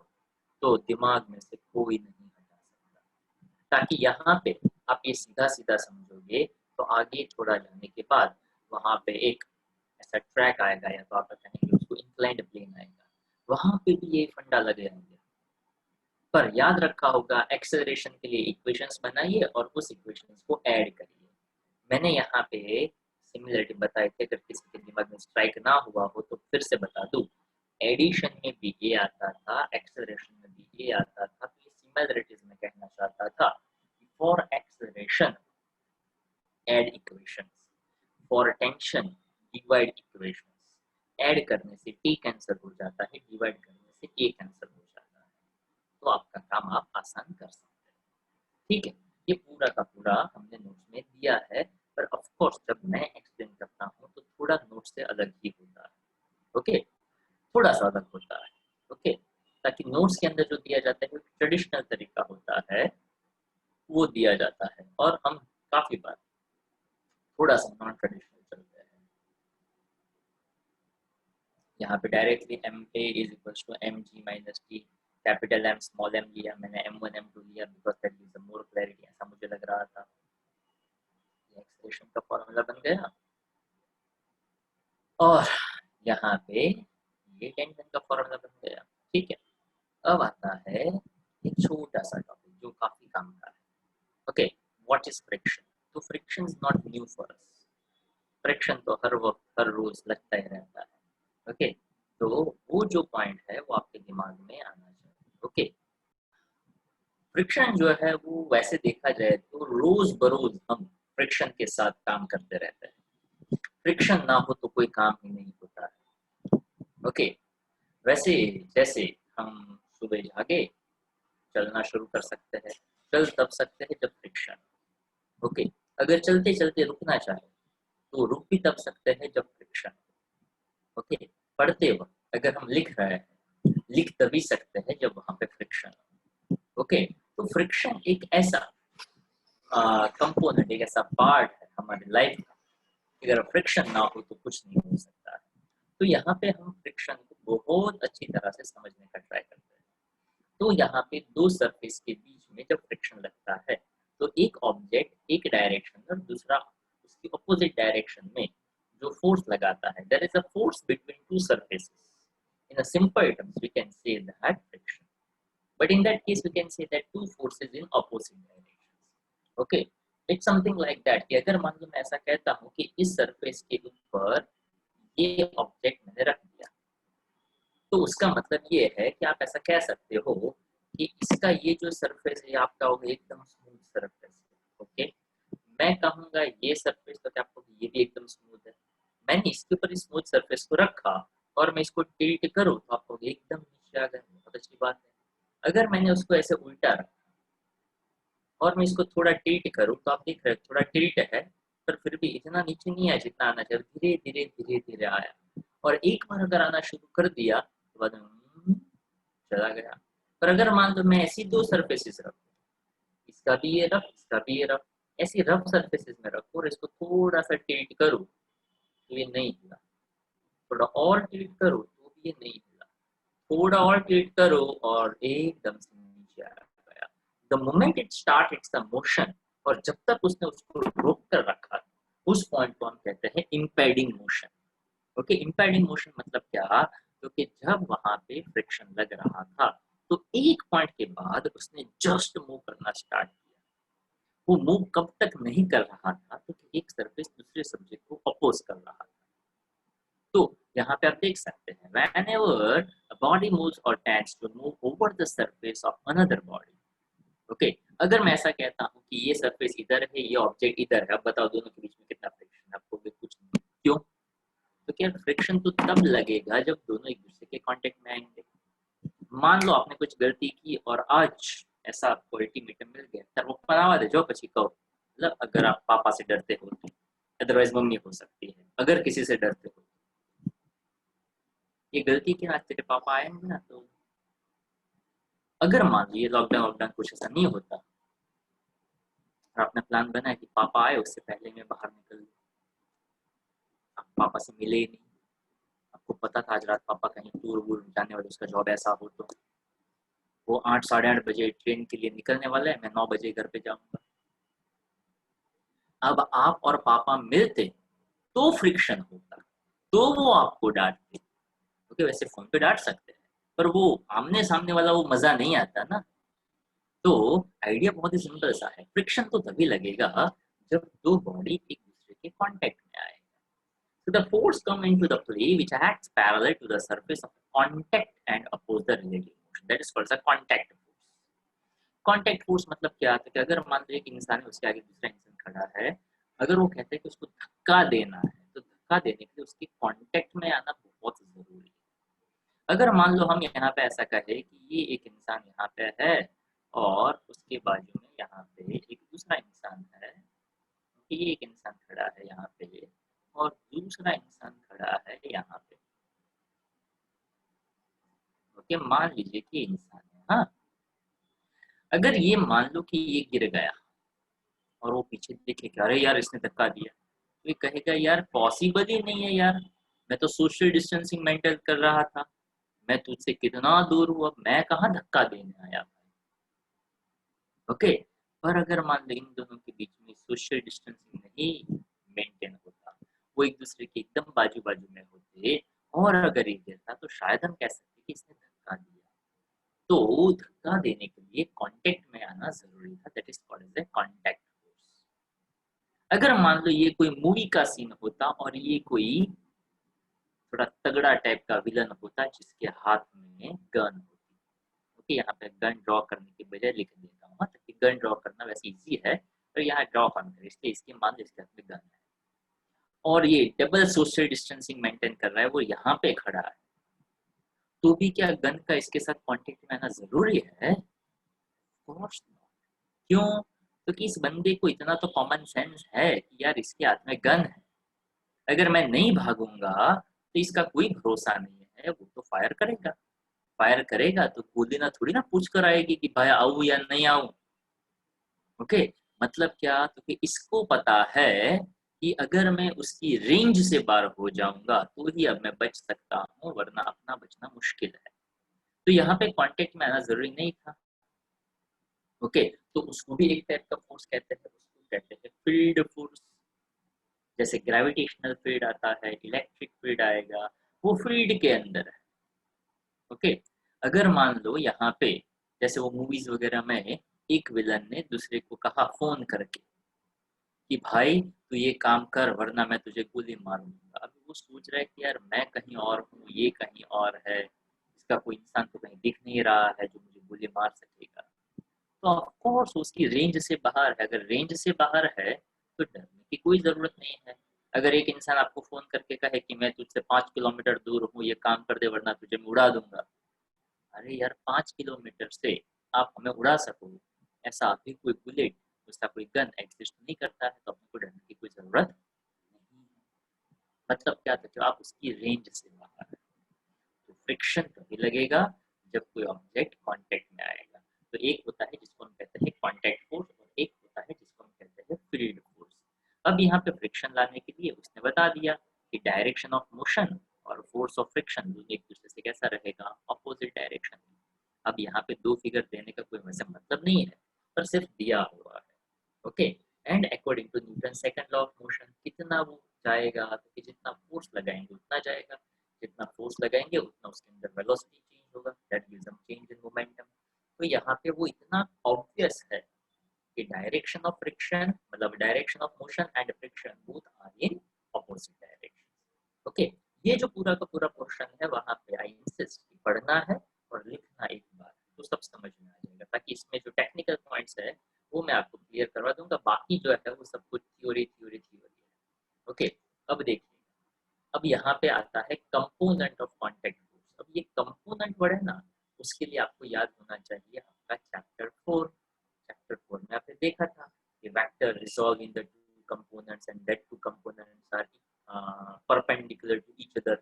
तो दिमाग में से कोई नहीं हटा सकता। ताकि यहाँ पे आप ये सीधा सीधा समझोगे तो आगे थोड़ा जाने के बाद वहाँ पे एक ऐसा ट्रैक आएगा या तो आप कहेंगे उसको इंक्लाइंड प्लेन आएगा, वहाँ पे भी ये फंडा लगे रहेंगे। पर याद रखा होगा एक्सेलरेशन के लिए इक्वेशंस बनाइए और उस इक्वेशंस को ऐड करिए। मैंने यहाँ पे सिमिलरिटी बताई थी, अगर किसी के दिमाग में स्ट्राइक ना हुआ हो तो फिर से बता दूं। एडिशन में भी ये आता था, एक्सेलरेशन में भी ये आता था, तो ये सिमिलरिटीज में कहना चाहता था। For acceleration add equations, for tension divide equations. Add करने से टी कैंसिल हो जाता है, डिवाइड करने से ए कैंसिल हो जाता है, तो आपका काम आप आसान कर सकते हैं। ठीक है, ये पूरा का पूरा हमने नोट्स में दिया है, पर ऑफ कोर्स जब मैं एक्सप्लेन करता हूँ तो थोड़ा नोट्स से अलग ही होता है। ओके, थोड़ा सा अलग होता है। ओके, ताकि नोट्स के अंदर जो दिया जाता है वो ट्रेडिशनल तरीका होता है, वो दिया जाता है, और हम काफी बार थोड़ा सा नॉन ट्रेडिशनल चलते हैं। यहाँ पे directly m a is equals to m g minus T, capital M small m लिया मैंने, M1 M2 लिया because that gives more clarity, ऐसा मुझे लग रहा था। ये एक्सप्रेशन का फॉर्मूला बन गया, और यहाँ पे ये टेंशन का फॉर्मूला बन गया। ठीक है, अब आता है एक छोटा सा टॉपिक जो काफी काम का है। Okay, what is friction? तो friction is not new for us. Friction तो हर वक्त हर रोज लगता ही रहता है। ओके, तो वो जो पॉइंट है वो आपके दिमाग में आना चाहिए। ओके, फ्रिक्शन जो है वो वैसे देखा जाए तो रोज बरोज हम फ्रिक्शन के साथ काम करते रहते हैं। फ्रिक्शन ना हो तो कोई काम ही नहीं होता है। ओके, वैसे जैसे हम सुबह जागे, चलना शुरू कर सकते हैं, चल तब सकते हैं जब फ्रिक्शन। ओके, अगर चलते चलते रुकना चाहे तो रुक भी तब सकते हैं जब फ्रिक्शन। ओके, पढ़ते वक्त अगर हम लिख रहे हैं, लिख तभी सकते हैं जब वहां पे फ्रिक्शन। ओके, तो फ्रिक्शन एक ऐसा कंपोनेंट, एक ऐसा पार्ट है हमारी लाइफ का, अगर फ्रिक्शन ना हो तो कुछ नहीं हो सकता है। तो यहाँ पे हम फ्रिक्शन को बहुत अच्छी तरह से समझने का ट्राई करते हैं। तो यहाँ पे दो सरफेस के बीच में जब फ्रिक्शन लगता है तो एक ऑब्जेक्ट एक डायरेक्शन और दूसरा उसकी अपोजिट डायरेक्शन में जो फोर्स लगाता है, there is a force between two surfaces. In a simple terms we can say that friction, but in that case we can say that two forces in opposite directions. Okay, it's something like that कि अगर मान लो मैं ऐसा कहता हूँ कि इस surface के ऊपर ये ऑब्जेक्ट मैंने रख दिया, तो उसका मतलब ये है कि आप ऐसा कह सकते हो कि इसका ये जो सरफेस है आपका होगा एकदम स्मूथ सरफेस। ओके, मैं कहूंगा ये सरफेस तो क्या आपको ये भी एकदम स्मूथ है। मैंने इसके ऊपर इस स्मूथ सरफेस को रखा और मैं इसको टिल्ट करूँ तो आपको एकदम नीचे आ गया, बहुत अच्छी बात है। अगर मैंने उसको ऐसे उल्टा रखा और मैं इसको थोड़ा टिल्ट करूँ तो आप देख रहे हो थोड़ा टिल्ट है, पर फिर भी इतना नीचे नहीं आया जितना आना चाहिए, धीरे धीरे धीरे धीरे आया। और एक बार अगर आना शुरू कर दिया तो बाद में चला गया। पर अगर मान लो मैं ऐसी दो सरफेसेस रखूं, इसका भी ये रफ, इसका भी ये रफ, ऐसी रफ सरफेसेस में रखो और इसको थोड़ा सा टिल्ट करूँ तो ये नहीं हिला, थोड़ा और टिल्ट करो तो भी ये नहीं हिला, थोड़ा और टिल्ट करो और एकदम से नीचे आ गया। The moment it start it's the motion, और जब तक उसने उसको रोक कर रखा उस पॉइंट को हम कहते हैं impending motion. Okay, impending motion मतलब क्या? क्योंकि जब वहां पे फ्रिक्शन लग रहा था तो एक पॉइंट के बाद उसने जस्ट मूव करना स्टार्ट किया। वो मूव कब तक नहीं कर रहा था तो एक सरफेस दूसरे सब्जेक्ट को अपोज कर रहा था। तो यहाँ पे आप देख सकते हैं whenever a body moves or tends to move over the surface of another body. Okay, अगर मैं ऐसा कहता हूँ कि ये सरफेस इधर है, ये ऑब्जेक्ट इधर है, अब बताओ दोनों के बीच में कितना फ्रिक्शन है? आपको भी कुछ नहीं। क्यों? तो क्या फ्रिक्शन तो तब लगेगा जब दोनों एक दूसरे के कांटेक्ट में आएंगे। मान लो आपने कुछ गलती की और आज ऐसा आपको अल्टीमेटम मिल गया, तर वो परावा दे जो પછી કહો, मतलब अगर आप पापा से डरते हो तो, अदरवाइज मम्मी हो सकती है, अगर किसी से डरते हो, ये गलती के आज तेरे पापा आए होंगे ना, तो अगर मान लीजिए लॉकडाउन वॉकडाउन कुछ ऐसा नहीं होता और आपने प्लान बनाया कि पापा आए उससे पहले मैं बाहर निकल लूं, आप पापा से मिले ही नहीं, आपको पता था आज रात पापा कहीं टूर वूर जाने वाले, उसका जॉब ऐसा हो तो वो 8 साढ़े 8 बजे ट्रेन के लिए निकलने वाला है, मैं 9 बजे घर पे जाऊंगा। अब आप और पापा मिलते तो फ्रिक्शन होता, तो वो आपको डांटते, क्योंकि वैसे फोन पे डांट सकते हैं पर वो आमने सामने वाला वो मजा नहीं आता ना। तो आइडिया बहुत ही सिंपल सा है, फ्रिक्शन तो तभी लगेगा जब दो बॉडी एक दूसरे के कांटेक्ट में आए। So the force come into the play which acts parallel to the surface of contact and oppose the relative motion. That is called the contact force. Contact force मतलब क्या है कि अगर मान लो एक इंसान है, उसके आगे दूसरा इंसान खड़ा है, अगर वो कहते हैं कि उसको धक्का देना है तो धक्का देने के लिए उसके कांटेक्ट में आना बहुत जरूरी है। अगर मान लो हम यहाँ पे ऐसा कहें कि ये एक इंसान यहाँ पे है और उसके बाजू में यहाँ पे एक दूसरा इंसान है, ये एक इंसान खड़ा है यहाँ पे और दूसरा इंसान खड़ा है यहाँ पे। ओके, मान लीजिए कि इंसान है, हाँ, अगर ये मान लो कि ये गिर गया और वो पीछे देखे कि अरे यार इसने धक्का दिया, तो ये कहेगा यार पॉसिबल ही नहीं है यार, मैं तो सोशल डिस्टेंसिंग मेंटेन कर रहा था, मैं तुझसे कितना दूर हूँ, अब मैं कहाँ धक्का देने आया। ओके, पर अगर मान लो इन दोनों के बीच में सोशल डिस्टेंसिंग नहीं मेंटेन होता, वो एक दूसरे के एकदम बाजू बाजू में होते और अगर ये गिरता तो शायद हम कह सकते कि इसने धक्का दिया। तो धक्का देने के लिए कांटेक्ट में आना जरूरी था, that is called as a contact force. अगर मान लो ये कोई मूवी का सीन होता और ये कोई थोड़ा तगड़ा टाइप का विलन होता जिसके हाथ में गन होती। ओके, यहाँ पे गन ड्रॉ करने के बजाय लिख देता हूँ ताकि गन ड्रॉ करना वैसे इजी है, पर यहाँ ड्रॉ करना है इसलिए इसके मान लो इसके हाथ में गन है और ये डबल सोशल डिस्टेंसिंग मेंटेन कर रहा है, वो यहाँ पे खड़ा है, तो भी क्या गन का इसके साथ कांटेक्ट में आना जरूरी है? कोर्स क्यों? क्योंकि इस बंदे को इतना तो कॉमन सेंस है कि यार इसके हाथ में गन है, अगर मैं नहीं भागूंगा तो इसका कोई भरोसा नहीं है, वो तो फायर करेगा, फायर करेगा तो गोली ना थोड़ी ना पूछ कर आएगी कि भाई आऊं या नहीं आऊं। ओके, मतलब क्या, तो कि इसको पता है कि अगर मैं उसकी रेंज से बाहर हो जाऊंगा तो ही अब मैं बच सकता हूँ, वरना अपना बचना मुश्किल है। तो यहाँ पे कांटेक्ट में आना जरूरी नहीं था। ओके, तो उसको भी एक टाइप का फोर्स कहते हैं, उसको कहते हैं फील्ड फोर्स। जैसे ग्रेविटेशनल फील्ड आता है, इलेक्ट्रिक फील्ड आएगा, वो फील्ड के अंदर है। ओके, अगर मान लो यहाँ पे जैसे वो मूवीज वगैरह में एक विलन ने दूसरे को कहा फोन करके कि भाई तू ये काम कर वरना मैं तुझे गोली मार दूंगा, अभी वो सोच रहा है कि यार मैं कहीं और हूँ, ये कहीं और है, इसका कोई इंसान तो कहीं दिख नहीं रहा है जो मुझे गोली मार सकेगा, तो ऑफकोर्स उसकी रेंज से बाहर है। अगर रेंज से बाहर है तो डरने की कोई जरूरत नहीं है। अगर एक इंसान आपको फोन करके कहे कि मैं तुझसे 5 किलोमीटर दूर हूँ, ये काम कर दे वरना तुझे मैं उड़ा दूंगा, अरे यार 5 किलोमीटर से आप हमें उड़ा सको, ऐसा अभी कोई बुलेट, उसका कोई गन एग्जिस्ट नहीं करता है, तो अपने को डरने की कोई जरूरत नहीं है। मतलब क्या था कि आप उसकी रेंज से बाहर है। तो फ्रिक्शन तभी लगेगा जब कोई ऑब्जेक्ट कांटेक्ट में आएगा। तो एक होता है जिसको हम कहते हैं कांटेक्ट फोर्स और एक होता है जिसको हम कहते हैं फील्ड फोर्स। अब यहाँ पे फ्रिक्शन लाने के लिए उसने बता दिया कि डायरेक्शन ऑफ मोशन और फोर्स ऑफ फ्रिक्शन दोनों एक दूसरे से कैसा रहेगा, अपोजिट डायरेक्शन में। अब यहाँ पे दो फिगर देने का कोई वैसे मतलब नहीं है, पर सिर्फ दिया हुआ है। Okay, and according to Newton second law of motion कितना वो जाएगा, तो जितना फोर्स लगाएंगे उतना जाएगा, जितना फोर्स लगाएंगे उतना उसके अंदर वेलोसिटी चेंज होगा, that gives a change in momentum. तो यहाँ पे वो इतना ऑब्वियस है कि डायरेक्शन ऑफ फ्रिक्शन मतलब direction of motion and friction both are in opposite direction. Okay, ये जो पूरा का पूरा पोर्शन है वहां पे आई इंसिस्ट पढ़ना है और लिखना एक बार तो सब समझ में आ जाएगा, ताकि इसमें जो टेक्निकल पॉइंट्स है वो मैं आपको क्लियर करवा दूंगा, बाकी जो है वो सब कुछ थ्योरी थ्योरी थ्योरी है। ओके, अब देखिए, अब यहाँ पे आता है कंपोनेंट ऑफ कांटेक्ट फोर्स। अब ये कंपोनेंट वर्ड है ना, उसके लिए आपको याद होना चाहिए आपका चैप्टर 4। चैप्टर 4 में आपने देखा था कि vector resolve in the two components and that two components are perpendicular to each other.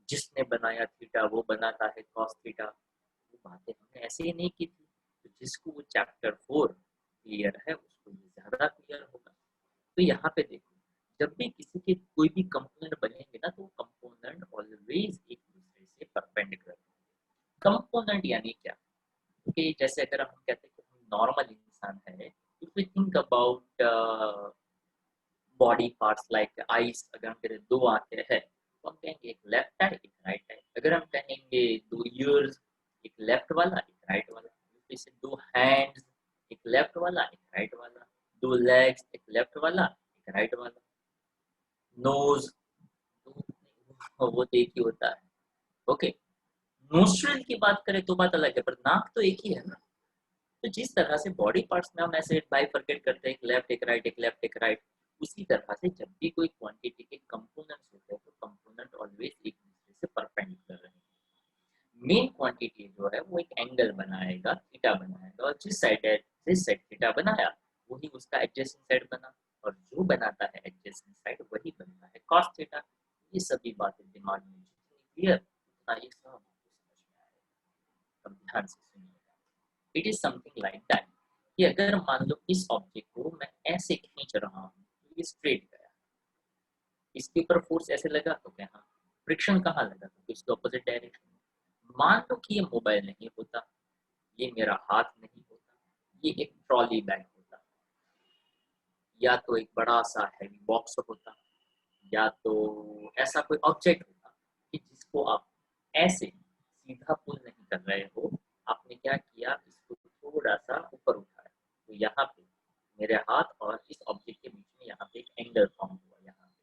जिसने बनाया थीटा वो बनाता है कॉस थीटा। वो बातें हमने ऐसे ही नहीं की थी, तो जिसको वो चैप्टर 4 क्लियर है उसको ये ज्यादा क्लियर होगा। तो यहाँ पे देखो, जब भी किसी के कोई भी कंपोनेंट बनेंगे ना तो कंपोनेंट ऑलवेज एक दूसरे से परपेंडिकुलर। कंपोनेंट यानी क्या? पे जैसे अगर हम कहते हैं कि हम नॉर्मल इंसान है, if we think about body parts like eyes, अगर हम कहें दो आंखें हैं तो हम कहेंगे एक लेफ्ट है एक राइट है। अगर हम कहेंगे दो ईयर्स, एक लेफ्ट वाला एक राइट वाला। जैसे दो हैंड्स, एक लेफ्ट वाला एक राइट वाला। दो लेग्स, एक लेफ्ट वाला एक राइट वाला। नोज, वो तो एक ही होता है। ओके, नोस्ट्रिल की बात करें तो बात अलग है, पर नाक तो एक ही है ना। तो जिस तरह से बॉडी पार्ट्स में हम ऐसे बाइफरकेट करते हैं, एक लेफ्ट एक राइट एक लेफ्ट एक राइट, उसी तरह से जब भी कोई क्वांटिटी के कंपोनेंट्स होते हैं तो कंपोनेंट ऑलवेज एक दूसरे से परपेंडिकुलर रहेंगे। मेन क्वांटिटी जो है वो एक एंगल बनाएगा, थीटा बनाएगा, और जिस साइड थीटा बनाया वही उसका एडजेसेंट साइड बना, और जो बनाता है एडजेसेंट साइड वही बनता है कॉस थीटा। ये सभी बातें दिमाग में क्लियर, उतना ये सब समझ में आएगा। अब ध्यान से सुनिएगा, it is something like that कि अगर मान लो इस ऑब्जेक्ट को मैं ऐसे खींच रहा हूँ तो ये स्ट्रेट गया, इसके ऊपर फोर्स ऐसे लगा तो क्या, हाँ, फ्रिक्शन कहाँ लगा तो इसके ऑपोजिट डायरेक्शन में। मान लो कि ये मोबाइल नहीं होता, ये मेरा हाथ नहीं होता, ये एक ट्रॉली बैग होता, या तो एक बड़ा सा हैवी बॉक्स होता, या तो ऐसा कोई ऑब्जेक्ट होता कि जिसको आप ऐसे सीधा पुल नहीं कर रहे हो, आपने क्या किया, इसको थोड़ा सा ऊपर उठाया, तो यहाँ पे मेरे हाथ और इस ऑब्जेक्ट के बीच में यहाँ पे एक एंगल फॉर्म हुआ। यहाँ पे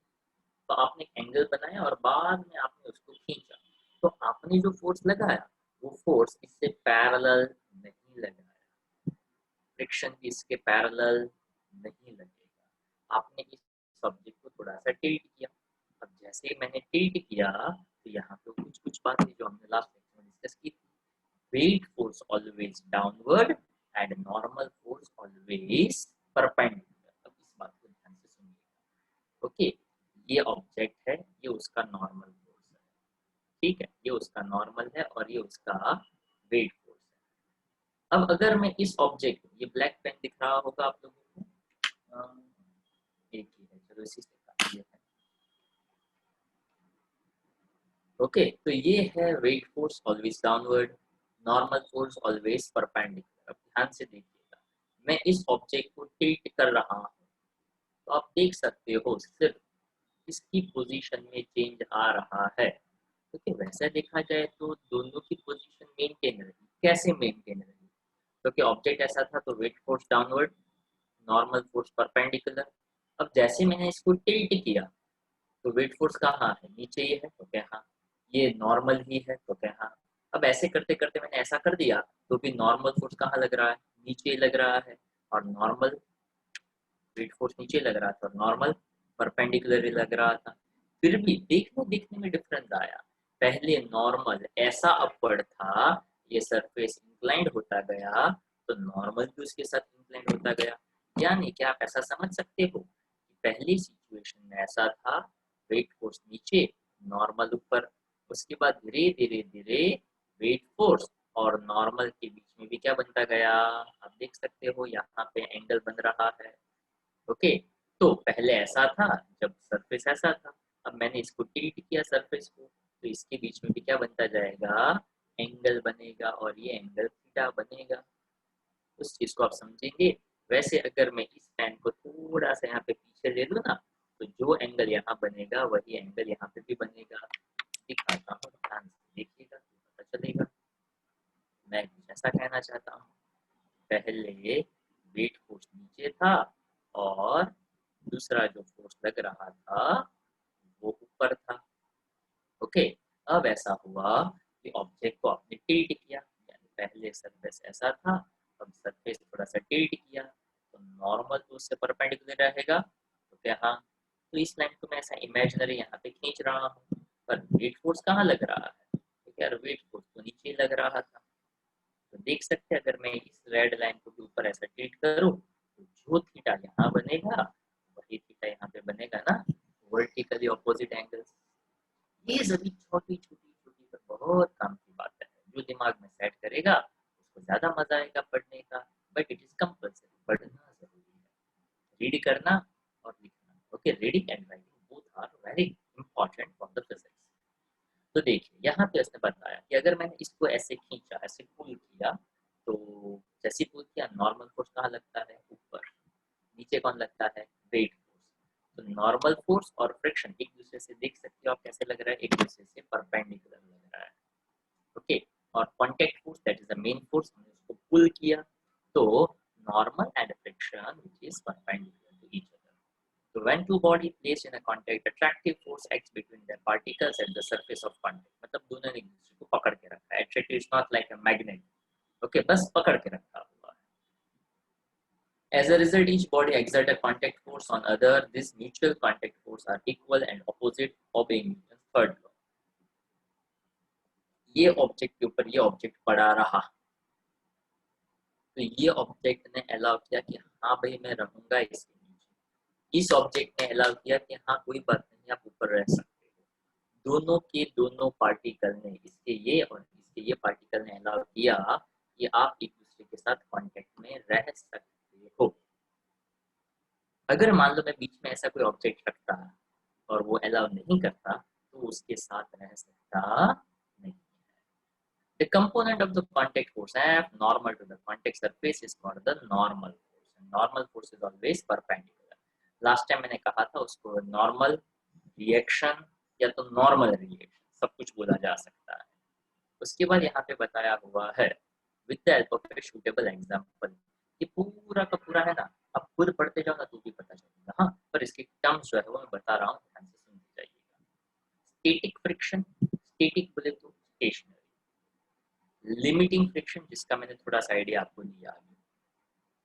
तो आपने एक एंगल बनाया और बाद में आपने उसको खींचा, तो आपने जो फोर्स लगाया वो फोर्स इससे पैरेलल नहीं लगाया, फ्रिक्शन भी इसके पैरेलल नहीं लगेगा। आपने इस सब्जेक्ट को थोड़ा सा टिल्ट किया। अब जैसे ही मैंने टिल्ट किया तो यहाँ पे कुछ कुछ बातें जो हमने लास्ट लेक्चर में डिस्कस की थी, weight force always downward and normal force always perpendicular। अब इस बात को ध्यान से सुनिए। ओके, ये ऑब्जेक्ट है, ये उसका नॉर्मल फोर्स है, ठीक है, ये उसका नॉर्मल है और ये उसका वेट फोर्स है। अब अगर मैं इस ऑब्जेक्ट, ये ब्लैक पेन दिख रहा होगा आप लोगों को, एक ही है, चलो इसी से काट लेते हैं। ओके, तो ये है weight force always downward, normal force always perpendicular. अब ध्यान से देखिएगा, मैं इस ऑब्जेक्ट को टिल्ट कर रहा हूँ तो आप देख सकते हो सिर्फ इसकी पोजीशन में चेंज आ रहा है, क्योंकि वैसे देखा जाए तो दोनों की पोजीशन मेंटेन रही। कैसे मेंटेन रही, क्योंकि ऑब्जेक्ट ऐसा था तो weight force downward, normal force perpendicular. अब जैसे मैंने इसको टिल्ट किया तो वेट फोर्स कहाँ है, नीचे ही है, तो क्या हाँ, ये नॉर्मल ही है, तो क्या हाँ। अब ऐसे करते करते मैंने ऐसा कर दिया तो भी नॉर्मल फोर्स कहाँ लग रहा है, नीचे लग रहा है, और नॉर्मल वेट फोर्स नीचे लग रहा था और नॉर्मल परपेंडिकुलर लग रहा था। फिर भी देखने दिखने में डिफरेंस आया। पहले नॉर्मल ऐसा अपवर्ड था, ये सरफेस इंक्लाइंड होता गया, तो नॉर्मल भी उसके साथ इंक्लाइंड होता गया। यानी कि आप ऐसा समझ सकते हो कि पहली सिचुएशन में ऐसा था, वेट फोर्स नीचे नॉर्मल ऊपर, उसके बाद धीरे धीरे धीरे वेट फोर्स और नॉर्मल के बीच में भी क्या बनता गया, आप देख सकते हो यहाँ पे एंगल बन रहा है। ओके, तो पहले ऐसा था जब सरफेस ऐसा था, अब मैंने इसको टिल्ट किया सरफेस को, तो इसके बीच में भी क्या बनता जाएगा, एंगल बनेगा, और ये एंगल थीटा बनेगा। उस चीज को आप समझेंगे। वैसे अगर मैं इस पेन को थोड़ा सा यहाँ पे पीछे ले लूँ ना, तो जो एंगल यहाँ बनेगा वही एंगल यहाँ पे भी बनेगा। दिखाता हूँ, ध्यान से देखिएगा तो पता चलेगा मैं ऐसा कहना चाहता हूँ। पहले वेट फोर्स नीचे था और दूसरा जो फोर्स लग रहा था वो ऊपर था। ओके, अब ऐसा हुआ कि ऑब्जेक्ट को आपने टिल्ट किया, यानी पहले सरफेस ऐसा था, अब सरफेस थोड़ा सा टिल्ट किया तो नॉर्मल तो उससे परपेंडिकुलर रहेगा, तो क्या हाँ, तो इस लाइन को मैं ऐसा इमेजिनरी यहाँ पे खींच रहा हूँ, पर वेट फोर्स कहाँ लग रहा है, तो यार वेट फोर्स तो नीचे लग रहा था। तो देख सकते हैं अगर मैं इस रेड लाइन को भी ऊपर ऐसा टिल्ट करूँ तो जो थीटा यहाँ बनेगा वही थीटा यहाँ पे बनेगा ना, वर्टिकली ऑपोजिट एंगल्स। ये सभी छोटी छोटी छोटी पर बहुत काम की बात है, जो दिमाग में सेट करेगा उसको ज्यादा मजा आएगा पढ़ने का। बट इट इज कंपल्सरी, पढ़ना जरूरी है, रीड करना और लिखना। Okay, reading and writing both are very important for the physics. तो देखिए यहाँ पे उसने बताया कि अगर मैंने इसको ऐसे खींचा, ऐसे पुल किया, तो जैसे पुल किया, नॉर्मल फोर्स कहाँ लगता है? ऊपर। नीचे कौन लगता है? Weight force. तो नॉर्मल फोर्स और फ्रिक्शन एक दूसरे से देख सकते हो आप कैसे लग रहा है? एक दूसरे से परपेंडिकुलर लग रहा है। ओके, और contact force that is the main force, हमने उसको पुल किया, तो normal and friction which is perpendicular to each other. So when two body placed in a contact, attractive force acts between their particles at the surface of contact. मतलब दोनों ने एक दूसरे को पकड़ के रखा है. Attractive is not like a magnet. Okay, बस पकड़ के रखा हुआ है. As a result, each body exert a contact force on other. This mutual contact force are equal and opposite, obeying Newton's third law. ये ऑब्जेक्ट के ऊपर ये ऑब्जेक्ट पड़ा रहा, तो ये ऑब्जेक्ट ने अलाउ किया कि हाँ भाई मैं रहूंगा इसके नीचे. इस ऑब्जेक्ट ने अलाउ किया कि हाँ कोई बात नहीं, आप ऊपर रह सकते हो. दोनों के दोनों पार्टिकल ने, इसके ये और इसके ये पार्टिकल ने अलाउ किया कि आप एक दूसरे के साथ कांटेक्ट में रह सकते हो. अगर मान लो मैं बीच में ऐसा कोई ऑब्जेक्ट रखता और वो अलाउ नहीं करता, तो उसके साथ रह सकता नहीं. The component of the contact force F normal to the contact surface is called the normal force. And normal force is always perpendicular. Last time मैंने कहा था उसको normal reaction या तो normal reaction सब कुछ बोला जा सकता है. उसके बाद यहाँ पे बताया हुआ है with the help of a suitable example. ये पूरा का पूरा है ना, आप खुद पढ़ते जाओ ना तो भी पता चलेगा. हाँ, पर इसके टर्म्स जो है वो मैं बता रहा हूँ, ध्यान से सुन जाइएगा. स्टैटिक फ्रिक्शन, स्टैटिक बोले तो स्टेशनरी. लिमिटिंग फ्रिक्शन, जिसका मैंने थोड़ा सा आइडिया आपको दिया.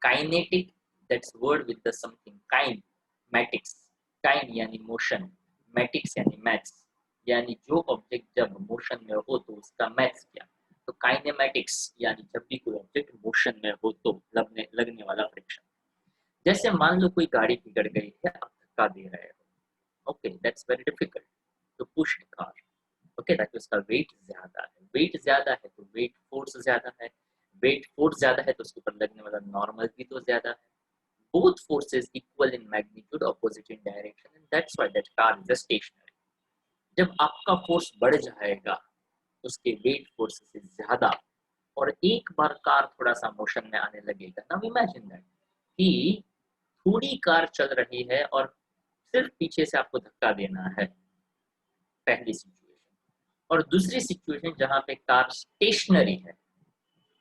Kinetic, that's word with the something kine. Matics, kine यानी मोशन, मैटिक्स यानी मैथ्स, यानी जो ऑब्जेक्ट जब मोशन में हो तो उसका मैथ्स क्या. तो काइनेमैटिक्स यानी जब भी कोई ऑब्जेक्ट मोशन में हो तो लगने वाला फ्रिक्शन. जैसे मान लो कोई गाड़ी बिगड़ गई है, आप धक्का दे रहे हो. Okay, that's very difficult to push the car. Okay, ताकि उसका वेट ज्यादा है. वेट ज्यादा है तो वेट फोर्स ज्यादा है. वेट फोर्स ज्यादा है तो उसके ऊपर लगने वाला नॉर्मल भी तो ज्यादा है. both forces equal in magnitude, opposite in direction, and that's why that car is stationary. जब आपका फोर्स बढ़ जाएगा उसके वेट फोर्स से ज्यादा, और एक बार कार थोड़ा सा मोशन में आने लगेगा, नाउ इमेजिन दैट कि थोड़ी कार चल रही है और सिर्फ पीछे से आपको धक्का देना है, पहली सिचुएशन. और दूसरी सिचुएशन जहां पे कार स्टेशनरी है,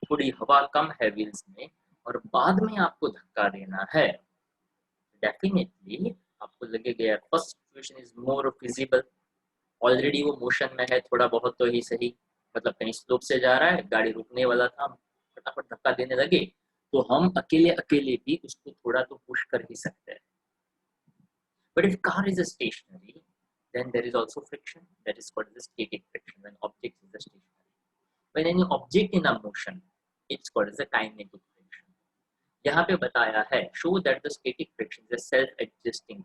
थोड़ी हवा कम है व्हील्स में, और बाद में आपको धक्का देना है, डेफिनेटली आपको लगेगा यार first situation is more feasible. Already वो मोशन में है, थोड़ा बहुत तो ही सही, मतलब कहीं स्लोप से जा रहा है, गाड़ी रुकने वाला था, फटाफट धक्का देने लगे, तो हम अकेले अकेले भी उसको थोड़ा तो पुश कर ही सकते हैं. But if car is stationary, then there is also friction, that is called the static friction. When object is stationary, when any object in a motion, it's called as a kinetic friction. यहाँ पे बताया है show that the static friction is a self-adjusting.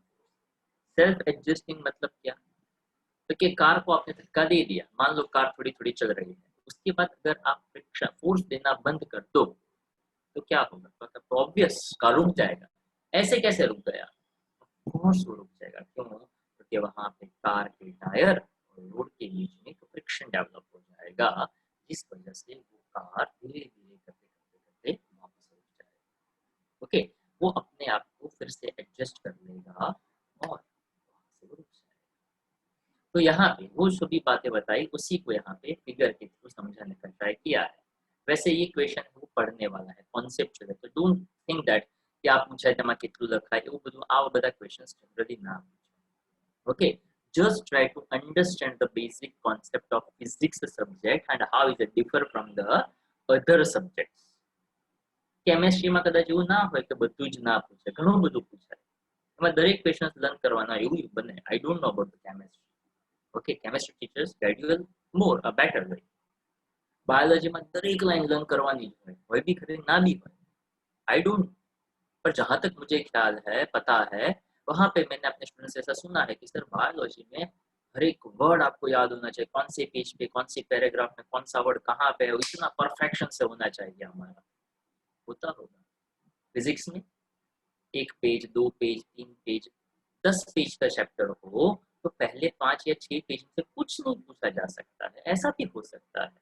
self-adjusting मतलब क्या? तो कि car को आपने धक्का दे दिया, मान लो कार थोड़ी थोड़ी चल रही है, उसके बाद अगर आप फ्रिक्शन फोर्स देना बंद कर दो तो क्या होगा? मतलब ऑब्वियस कार रुक जाएगा. ऐसे कैसे रुक गया? फोर्स रुक जाएगा. क्यों? क्योंकि वहां पे कार के टायर और रोड के बीच में एक फ्रिक्शन डेवलप हो जाएगा, जिस वजह से वो कार धीरे धीरे करते करते करते वापस रुक जाएगा. ओके, वो अपने आप को फिर से एडजस्ट कर लेगा और वहां से रुक जाएगा. तो यहाँ पे वो सभी बातें बताई, उसी को यहाँ पे फिगर के थ्रू समझाने का ट्राई किया है. वैसे ये क्वेश्चन वो पढ़ने वाला है, कॉन्सेप्चुअल है, तो डोंट थिंक दैट कि आप पूछा tema के थ्रू लखा है એવું બધું આ બધા ક્વેશ્ચન્સ જનરલી ના પૂછે. Okay, just try to understand the basic concept of physics subject and how is it differ from the other subjects. કેમેસ્ટ્રીમાં કદાચ એવું ના હોય કે બધું જ ના પૂછે, ઘણું બધું પૂછાય, એમાં દરેક ક્વેશ્ચન્સ લર્ન કરવાના એવું બને. I don't know about the chemistry. Okay, chemistry teachers guide you more a better way. Biology में दरेक लाइन लर्न करवानी હોય भी खरी ना भी હોય, आई डोंट. पर जहां तक मुझे ख्याल है, पता है, वहां पे मैंने अपने स्टूडेंट से ऐसा सुना है कि सर बायोलॉजी में हर एक वर्ड आपको याद होना चाहिए, कौन से पेज पे, कौन सी पैराग्राफ में कौन सा वर्ड कहाँ पे है, इतना परफेक्शन से होना चाहिए हमारा. होता होगा. फिजिक्स में एक पेज, 2 पेज, 3 पेज, 10 पेज का चैप्टर हो तो पहले 5 या 6 पेज से कुछ नहीं पूछा जा सकता है, ऐसा भी हो सकता है.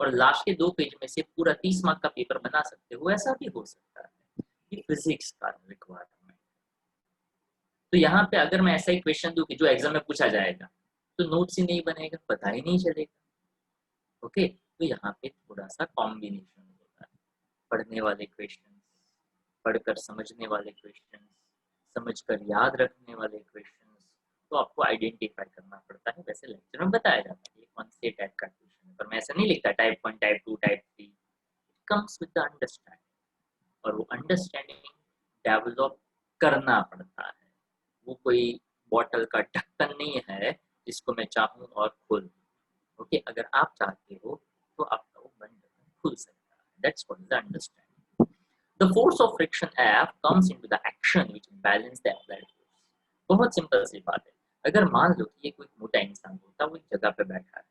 और लास्ट के 2 पेज में से पूरा 30 मार्क का पेपर बना सकते हो, ऐसा भी हो सकता है। ये फिजिक्स का रिक्वायरमेंट। तो यहाँ पे अगर मैं ऐसा ही क्वेश्चन दूं कि जो एग्जाम में पूछा जाएगा, तो नोट्स ही नहीं बनेगा, पता ही नहीं चलेगा। ओके, तो यहाँ पे थोड़ा सा कॉम्बिनेशन होता है, पढ़ने वाले क्वेश्चन, पढ़कर समझने वाले क्वेश्चन, समझकर याद रखने वाले क्वेश्चन, तो आपको आइडेंटिफाई करना पड़ता है। वैसे लेक्चर में बताया जाता है कौन से टाइप का क्वेश्चन है, पर मैं ऐसा नहीं लिखता type 1, type 2, type 3। It comes with the understanding, और वो अंडरस्टैंडिंग डेवलप करना पड़ता है। वो कोई बॉटल का ढक्कन नहीं है जिसको मैं चाहूँ और खोल। ओके, अगर आप चाहते हो तो आपका वो बंद खुल सकता है। That's what is the understanding. The force of friction F comes into the action which balance the applied force. बहुत सिंपल सी बात है। अगर मान लो कि ये कोई मोटा इंसान होता, वो एक जगह पे बैठा है,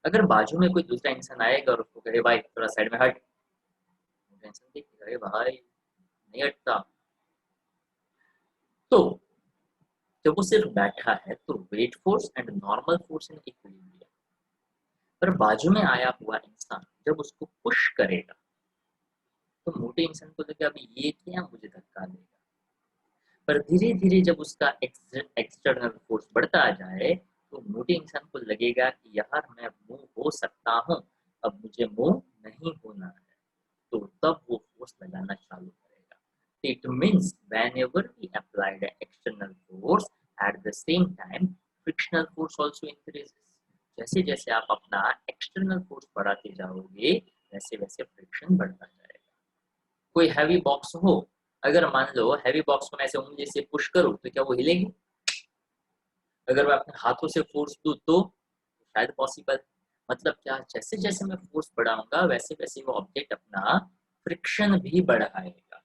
अगर बाजू में कोई दूसरा इंसान आएगा और उसको कहे भाई थोड़ा साइड में हट, मोटा इंसान देखेगा अरे भाई नहीं हटता। तो जब वो सिर्फ बैठा है तो weight force and normal force in equilibrium. पर बाजू में आया हुआ इंसान जब उसको पुश करेगा, तो मोटे इंसान को लगेगा अभी ये क्या मुझे धक्का देगा। पर धीरे धीरे जब उसका एक्सटर्नल फोर्स बढ़ता जाए, तो मोटे इंसान को लगेगा कि यार मैं मूव हो सकता हूँ, अब मुझे मूव नहीं होना है, तो तब वो फोर्स लगाना चालू करेगा। It means whenever we applied an external force at the same time, frictional force also increases। जैसे जैसे आप अपना एक्सटर्नल फोर्स बढ़ाते जाओगे, वैसे वैसे फ्रिक्शन बढ़ता जाएगा। कोई हैवी बॉक्स हो, अगर मान लो हैवी बॉक्स को मैं ऐसे उंगली से पुश करूं तो क्या वो हिलेगी? अगर मैं अपने हाथों से फोर्स दूं तो शायद पॉसिबल। मतलब क्या, जैसे जैसे मैं फोर्स बढ़ाऊंगा वैसे वैसे वो ऑब्जेक्ट अपना फ्रिक्शन भी बढ़ाएगा,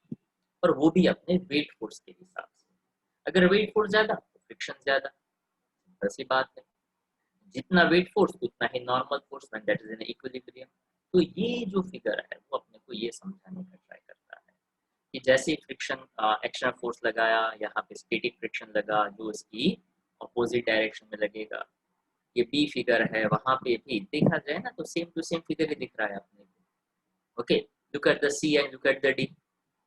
और वो भी अपने वेट फोर्स के हिसाब से। अगर वेट फोर्स ज्यादा तो फ्रिक्शन ज्यादा, ऐसी बात है। जितना वेट फोर्स उतना ही normal force, when that is in equilibrium. तो ये जो फिगर है वो अपने को ये समझाने का ट्राई करता है कि जैसे फ्रिक्शन एक्शन फोर्स लगाया, यहाँ पे स्टैटिक फ्रिक्शन लगा जो इसकी अपोजिट डायरेक्शन में लगेगा। ये बी फिगर है, वहां पे भी देखा जाए ना तो सेम टू सेम फिगर ही दिख रहा है अपने को। Okay, look at the C and look at the D.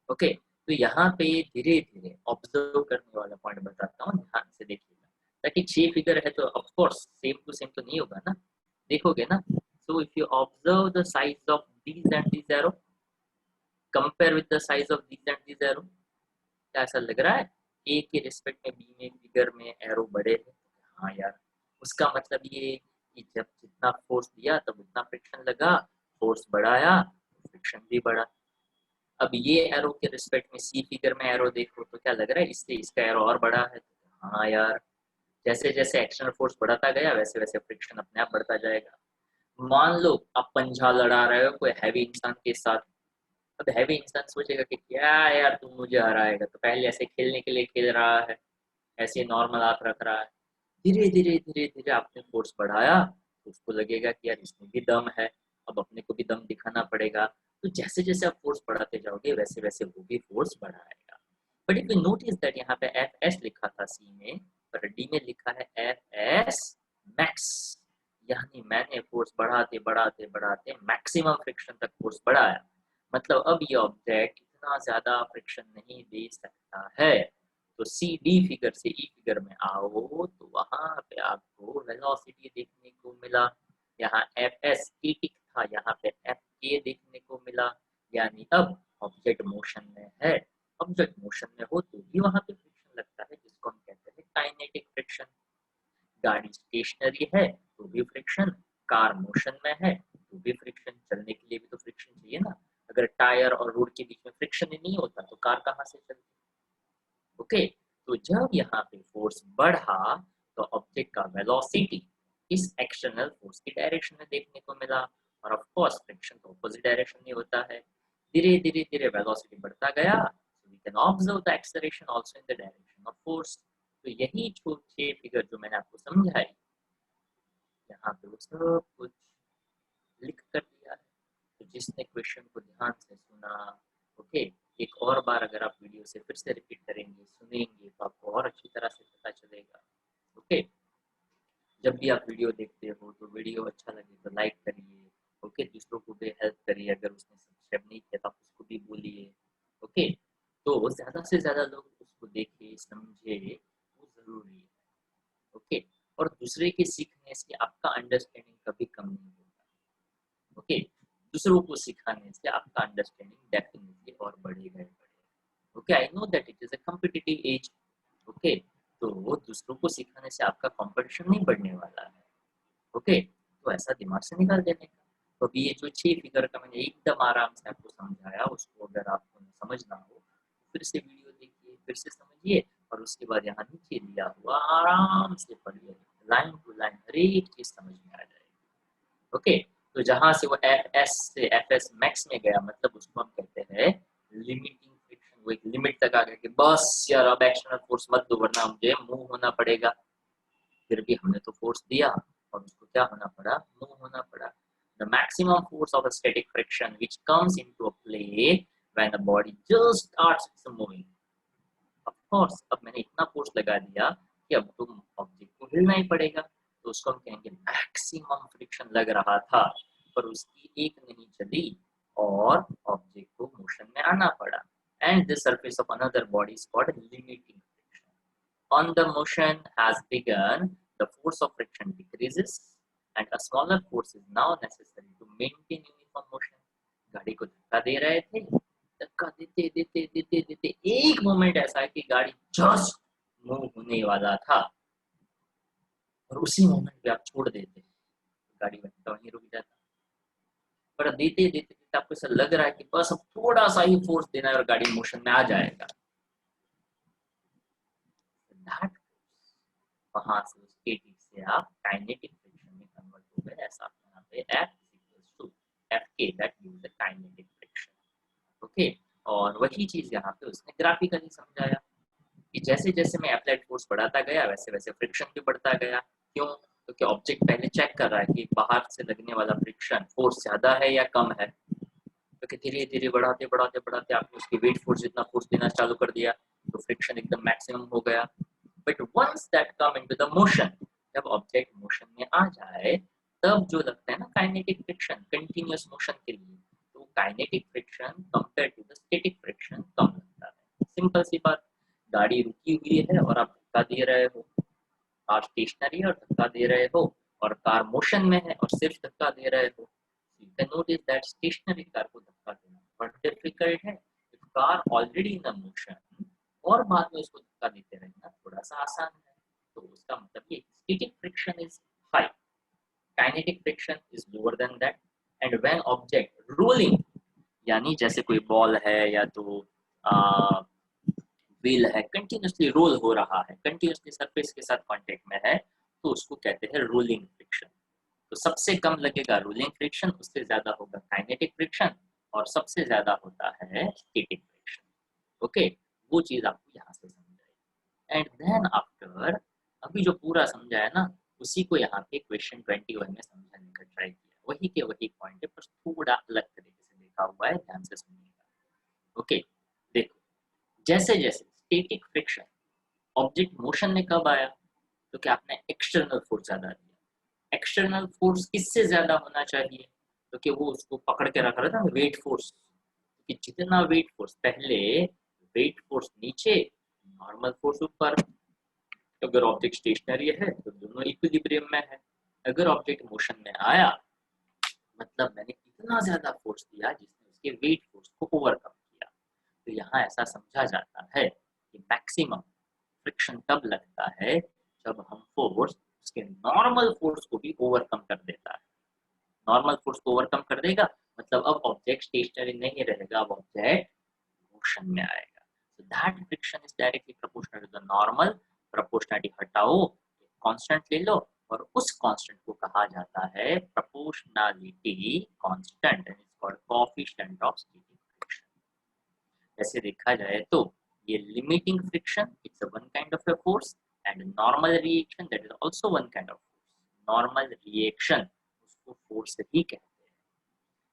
Okay, तो यहाँ पे धीरे धीरे ऑब्जर्व करने वाला पॉइंट बताता हूँ, ध्यान से देखिएगा। ताकि 6 फिगर है तो of course same to same तो नहीं होगा ना, देखोगे ना। So if you observe the size of these and these arrow, compare with the size of these and these arrow, क्या ऐसा लग रहा है ए के रिस्पेक्ट में बी में फिगर में एरो बड़े हैं? हाँ यार, उसका मतलब ये कि जब जितना फोर्स दिया तब उतना फ्रिक्शन लगा, फोर्स बढ़ाया फ्रिक्शन भी बढ़ा। अब ये एरो के रिस्पेक्ट में सी फिगर में एरो देखो तो क्या लग रहा है इससे इसका एरो और बड़ा है। हाँ यार, जैसे जैसे एक्सटर्नल फोर्स बढ़ाता गया वैसे वैसे फ्रिक्शन अपने आप बढ़ता जाएगा। मान लो आप पंजा लड़ा रहे हो कोई हैवी इंसान के साथ, अब हैवी इंसान सोचेगा कि क्या यार तुम मुझे हराएगा, तो पहले ऐसे खेलने के लिए खेल रहा है, ऐसे नॉर्मल हाथ रख रहा है। धीरे धीरे धीरे धीरे आपने फोर्स बढ़ाया तो उसको लगेगा कि यार इसमें भी दम है, अब अपने को भी दम दिखाना पड़ेगा। तो जैसे जैसे आप फोर्स बढ़ाते जाओगे वैसे वैसे वो भी फोर्स बढ़ाएगा। But if you notice that यहाँ पे एफ एस लिखा था सी में, पर डी में लिखा है एफ एस मैक्स, यानी मैंने फोर्स बढ़ाते बढ़ाते बढ़ाते मैक्सिमम फ्रिक्शन तक फोर्स बढ़ाया। मतलब अब ये ऑब्जेक्ट इतना ज्यादा फ्रिक्शन नहीं दे सकता है। तो सी डी फिगर से ई फिगर में आओ तो वहां पे आपको वेलोसिटी देखने को मिला। यहाँ एफ एस स्टैटिक था, यहाँ पे एफ के देखने को मिला। यानी अब ऑब्जेक्ट मोशन में है, ऑब्जेक्ट मोशन में हो तो भी वहां पे फ्रिक्शन लगता है, जिसको हम कहते हैं काइनेटिक फ्रिक्शन। गाड़ी स्टेशनरी है तो भी फ्रिक्शन, कार मोशन में है तो भी फ्रिक्शन, चलने के लिए भी तो फ्रिक्शन चाहिए ना। अगर टायर और रोड के बीच में फ्रिक्शन ही नहीं होता तो कार कहाँ से चलती। ओके, तो जब यहाँ पे फोर्स बढ़ा तो ऑब्जेक्ट का वेलोसिटी इस एक्सटर्नल फोर्स की डायरेक्शन में देखने को मिला, और ऑफ कोर्स फ्रिक्शन तो अपोजिट डायरेक्शन में होता है। धीरे धीरे धीरे वेलोसिटी बढ़ता गया, so we can observe the acceleration also in the direction of force। तो यही जो 6 फिगर जो मैंने आपको समझाई, यहाँ पे वो सब कुछ लिख कर दिया है। तो जिसने क्वेश्चन को ध्यान से सुना, ओके, एक और बार अगर आप वीडियो से फिर से रिपीट करेंगे सुनेंगे तो आपको और अच्छी तरह से पता चलेगा। ओके, जब भी आप वीडियो देखते हो तो वीडियो अच्छा लगे तो लाइक करिए, ओके, दूसरों को भी हेल्प करिए, अगर उसने सब्सक्राइब नहीं किया तो आप उसको भी बोलिए। ओके, तो ज्यादा से ज्यादा लोग उसको देखे समझे, वो जरूरी है। ओके, और दूसरे के सीखने से आपका अंडरस्टैंडिंग कभी कम नहीं होगा। ओके, दूसरों को सिखाने से आपका अंडरस्टैंडिंग डेफिनेटली और बढ़ेगा ही बढ़ेगा। Okay, I know that it is a competitive as. Okay, तो वो दूसरों को सिखाने से आपका कंपटीशन नहीं बढ़ने वाला है। ओके, तो ऐसा दिमाग से निकाल देने का। तो अभी ये जो 6 फिगर का मैंने एकदम आराम से आपको समझाया, उसको अगर आपको समझना हो तो फिर से वीडियो देखिए, फिर से समझिए, और उसके बाद यहाँ नीचे दिया हुआ आराम से पढ़िए, लाइन टू लाइन हर एक चीज समझ में आ जाएगी। ओके, तो जहां से वो एफ एस से एफ एस मैक्स में गया, मतलब उसको हम कहते हैं लिमिटिंग फ्रिक्शन। वो एक लिमिट तक आ गया कि बस यार अब एक्सटर्नल फोर्स मत दो वरना मुझे मूव होना पड़ेगा। फिर भी हमने तो फोर्स दिया और उसको क्या होना पड़ा, मूव होना पड़ा। The maximum force of a static friction which comes into a play when the body just starts moving. Of course, अब मैंने इतना फोर्स लगा दिया कि अब तुम ऑब्जेक्ट को हिलना ही पड़ेगा, तो उसको हम कहेंगे मैक्सिमम फ्रिक्शन लग रहा था, पर उसकी एक नहीं चली और ऑब्जेक्ट को मोशन में आना पड़ा। And the surface of another body is called limiting friction. On the motion has begun, the force of friction decreases and a smaller force is now necessary to maintain uniform motion. गाड़ी को धक्का दे रहे थे, धक्का देते देते देते देते एक मोमेंट ऐसा है कि गाड़ी जस्ट मूव होने वाला था और उसी मोमेंट पे आप छोड़ देते, गाड़ी में धक्का वहीं रुक जाता। पर देते देते देते आपको ऐसा लग रहा है कि बस अब थोड़ा सा ही फोर्स देना है और गाड़ी मोशन में आ जाएगा। That वहां से उस स्टैटिक से आप काइनेटिक फ्रिक्शन में कन्वर्ट हो गए। ऐसा यहाँ पे F = Fk, that means the kinetic friction. Okay, और वही चीज यहाँ पे उसने ग्राफिकली समझाया कि जैसे जैसे मैं अप्लाइड फोर्स बढ़ाता गया वैसे वैसे फ्रिक्शन भी बढ़ता गया। क्यों? क्योंकि ऑब्जेक्ट पहले चेक कर रहा है कि बाहर से लगने वाला फ्रिक्शन फोर्स ज्यादा है या कम है, क्योंकि धीरे धीरे बढ़ाते बढ़ाते बढ़ाते आपने उसकी वेट फोर्स जितना फोर्स देना चालू कर दिया तो फ्रिक्शन एकदम मैक्सिमम हो गया। But once that come into the motion, जब ऑब्जेक्ट मोशन में आ जाए तब जो लगता है ना काइनेटिक फ्रिक्शन कंटीन्यूअस मोशन के लिए, तो kinetic friction compare to the static friction कम लगता है। सिंपल सी बात, गाड़ी रुकी हुई है और आप धक्का दे रहे हो, कार स्टेशनरी है और धक्का दे रहे हो, और कार मोशन में है और सिर्फ धक्का दे रहे हो। You can notice that stationary car को धक्का देना बहुत डिफिकल्ट है। If car already in a motion और बाद में उसको धक्का देते रहना थोड़ा सा आसान है। तो उसका मतलब ये static friction is high, kinetic friction is lower than that, and when object rolling, यानी जैसे कोई बॉल है या तो व्हील है, कंटिन्यूसली रोल हो रहा है, कंटिन्यूसली सरफेस के साथ कांटेक्ट में है, तो उसको कहते हैं रोलिंग फ्रिक्शन। तो सबसे कम लगेगा रोलिंग फ्रिक्शन, उससे ज्यादा होगा काइनेटिक फ्रिक्शन, और सबसे ज्यादा होता है स्टैटिक फ्रिक्शन। ओके, वो चीज आपको यहाँ से समझ आएगी। एंड देन आफ्टर, अभी जो पूरा समझा है ना, उसी को यहाँ पे क्वेश्चन 21 में समझाने का ट्राई किया, वही के वही पॉइंट है, पर थोड़ा अलग तरीके से देखा हुआ है, ध्यान से सुनिएगा। ओके, देखो, जैसे जैसे स्टैटिक फ्रिक्शन, ऑब्जेक्ट मोशन में कब आया, तो क्या आपने एक्सटर्नल फोर्स ज्यादा दिया। एक्सटर्नल फोर्स किससे ज्यादा होना चाहिए, क्योंकि वो उसको पकड़ के रख रहा था वेट फोर्स, कि जितना वेट फोर्स पहले, वेट फोर्स नीचे, नॉर्मल फोर्स ऊपर। अगर ऑब्जेक्ट स्टेशनरी है तो दोनों इक्विलिब्रियम में है। अगर ऑब्जेक्ट मोशन में आया मतलब मैंने इतना ज्यादा फोर्स दिया जिसने उसके वेट फोर्स को ओवरकम किया। तो यहाँ ऐसा समझा जाता है कि मैक्सिमम फ्रिक्शन तब लगता है जब हम फोर्स उसके नॉर्मल फोर्स को भी ओवरकम कर देता है। नॉर्मल फोर्स को ओवरकम कर देगा मतलब अब ऑब्जेक्ट स्टेशनरी नहीं रहेगा, अब ऑब्जेक्ट मोशन में आएगा। So that friction is directly proportional to the normal. Proportionality हटाओ, कांस्टेंट ले लो, और उस कांस्टेंट को कहा जाता है proportionality constant, and it's called coefficient of static friction. ऐसे देखा जाए तो ये limiting friction it's one kind of a force, and normal reaction that is also one kind of force. Normal reaction उसको फोर्स ही कहते हैं।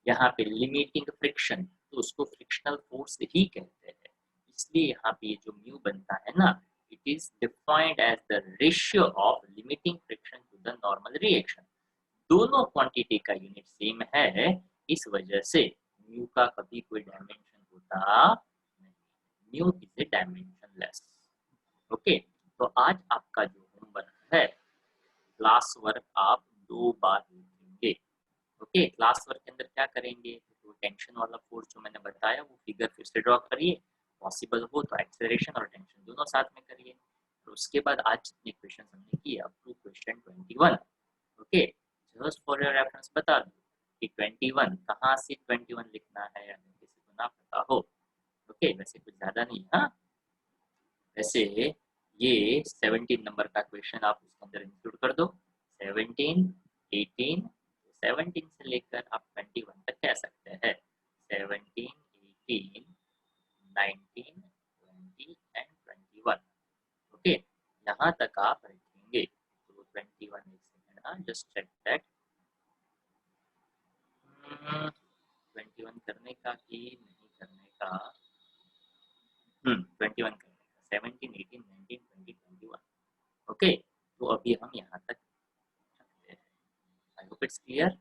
यहाँ पे लिमिटिंग फ्रिक्शन तो उसको फ्रिक्शनल फोर्स ही कहते हैं। इसलिए यहाँ पे जो म्यू बनता है ना, it is defined as the ratio of limiting friction to the normal reaction. दोनों क्वांटिटी का यूनिट सेम है, इस वजह से म्यू का कभी कोई डायमेंशन होता नहीं, mu is a dimensionless. Okay, तो आज आपका जो होमवर्क है, क्लास वर्क आप 2 बार लिखेंगे। ओके, क्लास वर्क के अंदर क्या करेंगे, तो टेंशन वाला फोर्स जो मैंने बताया वो फिगर फिर से ड्रॉ करिए, पॉसिबल हो तो एक्सेलरेशन और टेंशन दोनों साथ में करिए। तो उसके बाद आज जितने क्वेश्चन हमने किए up to question 21, okay, just for your reference बता दूं कि 21 कहाँ से 21 लिखना है, अगर किसी को ना पता हो। ओके, वैसे कुछ ज्यादा नहीं, हाँ वैसे ये 17 नंबर का क्वेश्चन आप उसके अंदर इंक्लूड कर दो, 17, 18, 17 से लेकर आप 21 तक कह सकते हैं, 17, 18, 19, 20 एंड 21। ओके, यहाँ तक आप रखेंगे। तो 21 एक सेकंड, हाँ जस्ट चेक दैट, 21 करने का कि नहीं करने का, 21 करने का, 17, 18, 19, 20, 21। ओके, तो अभी हम यहाँ तक रखते हैं। I hope it's clear.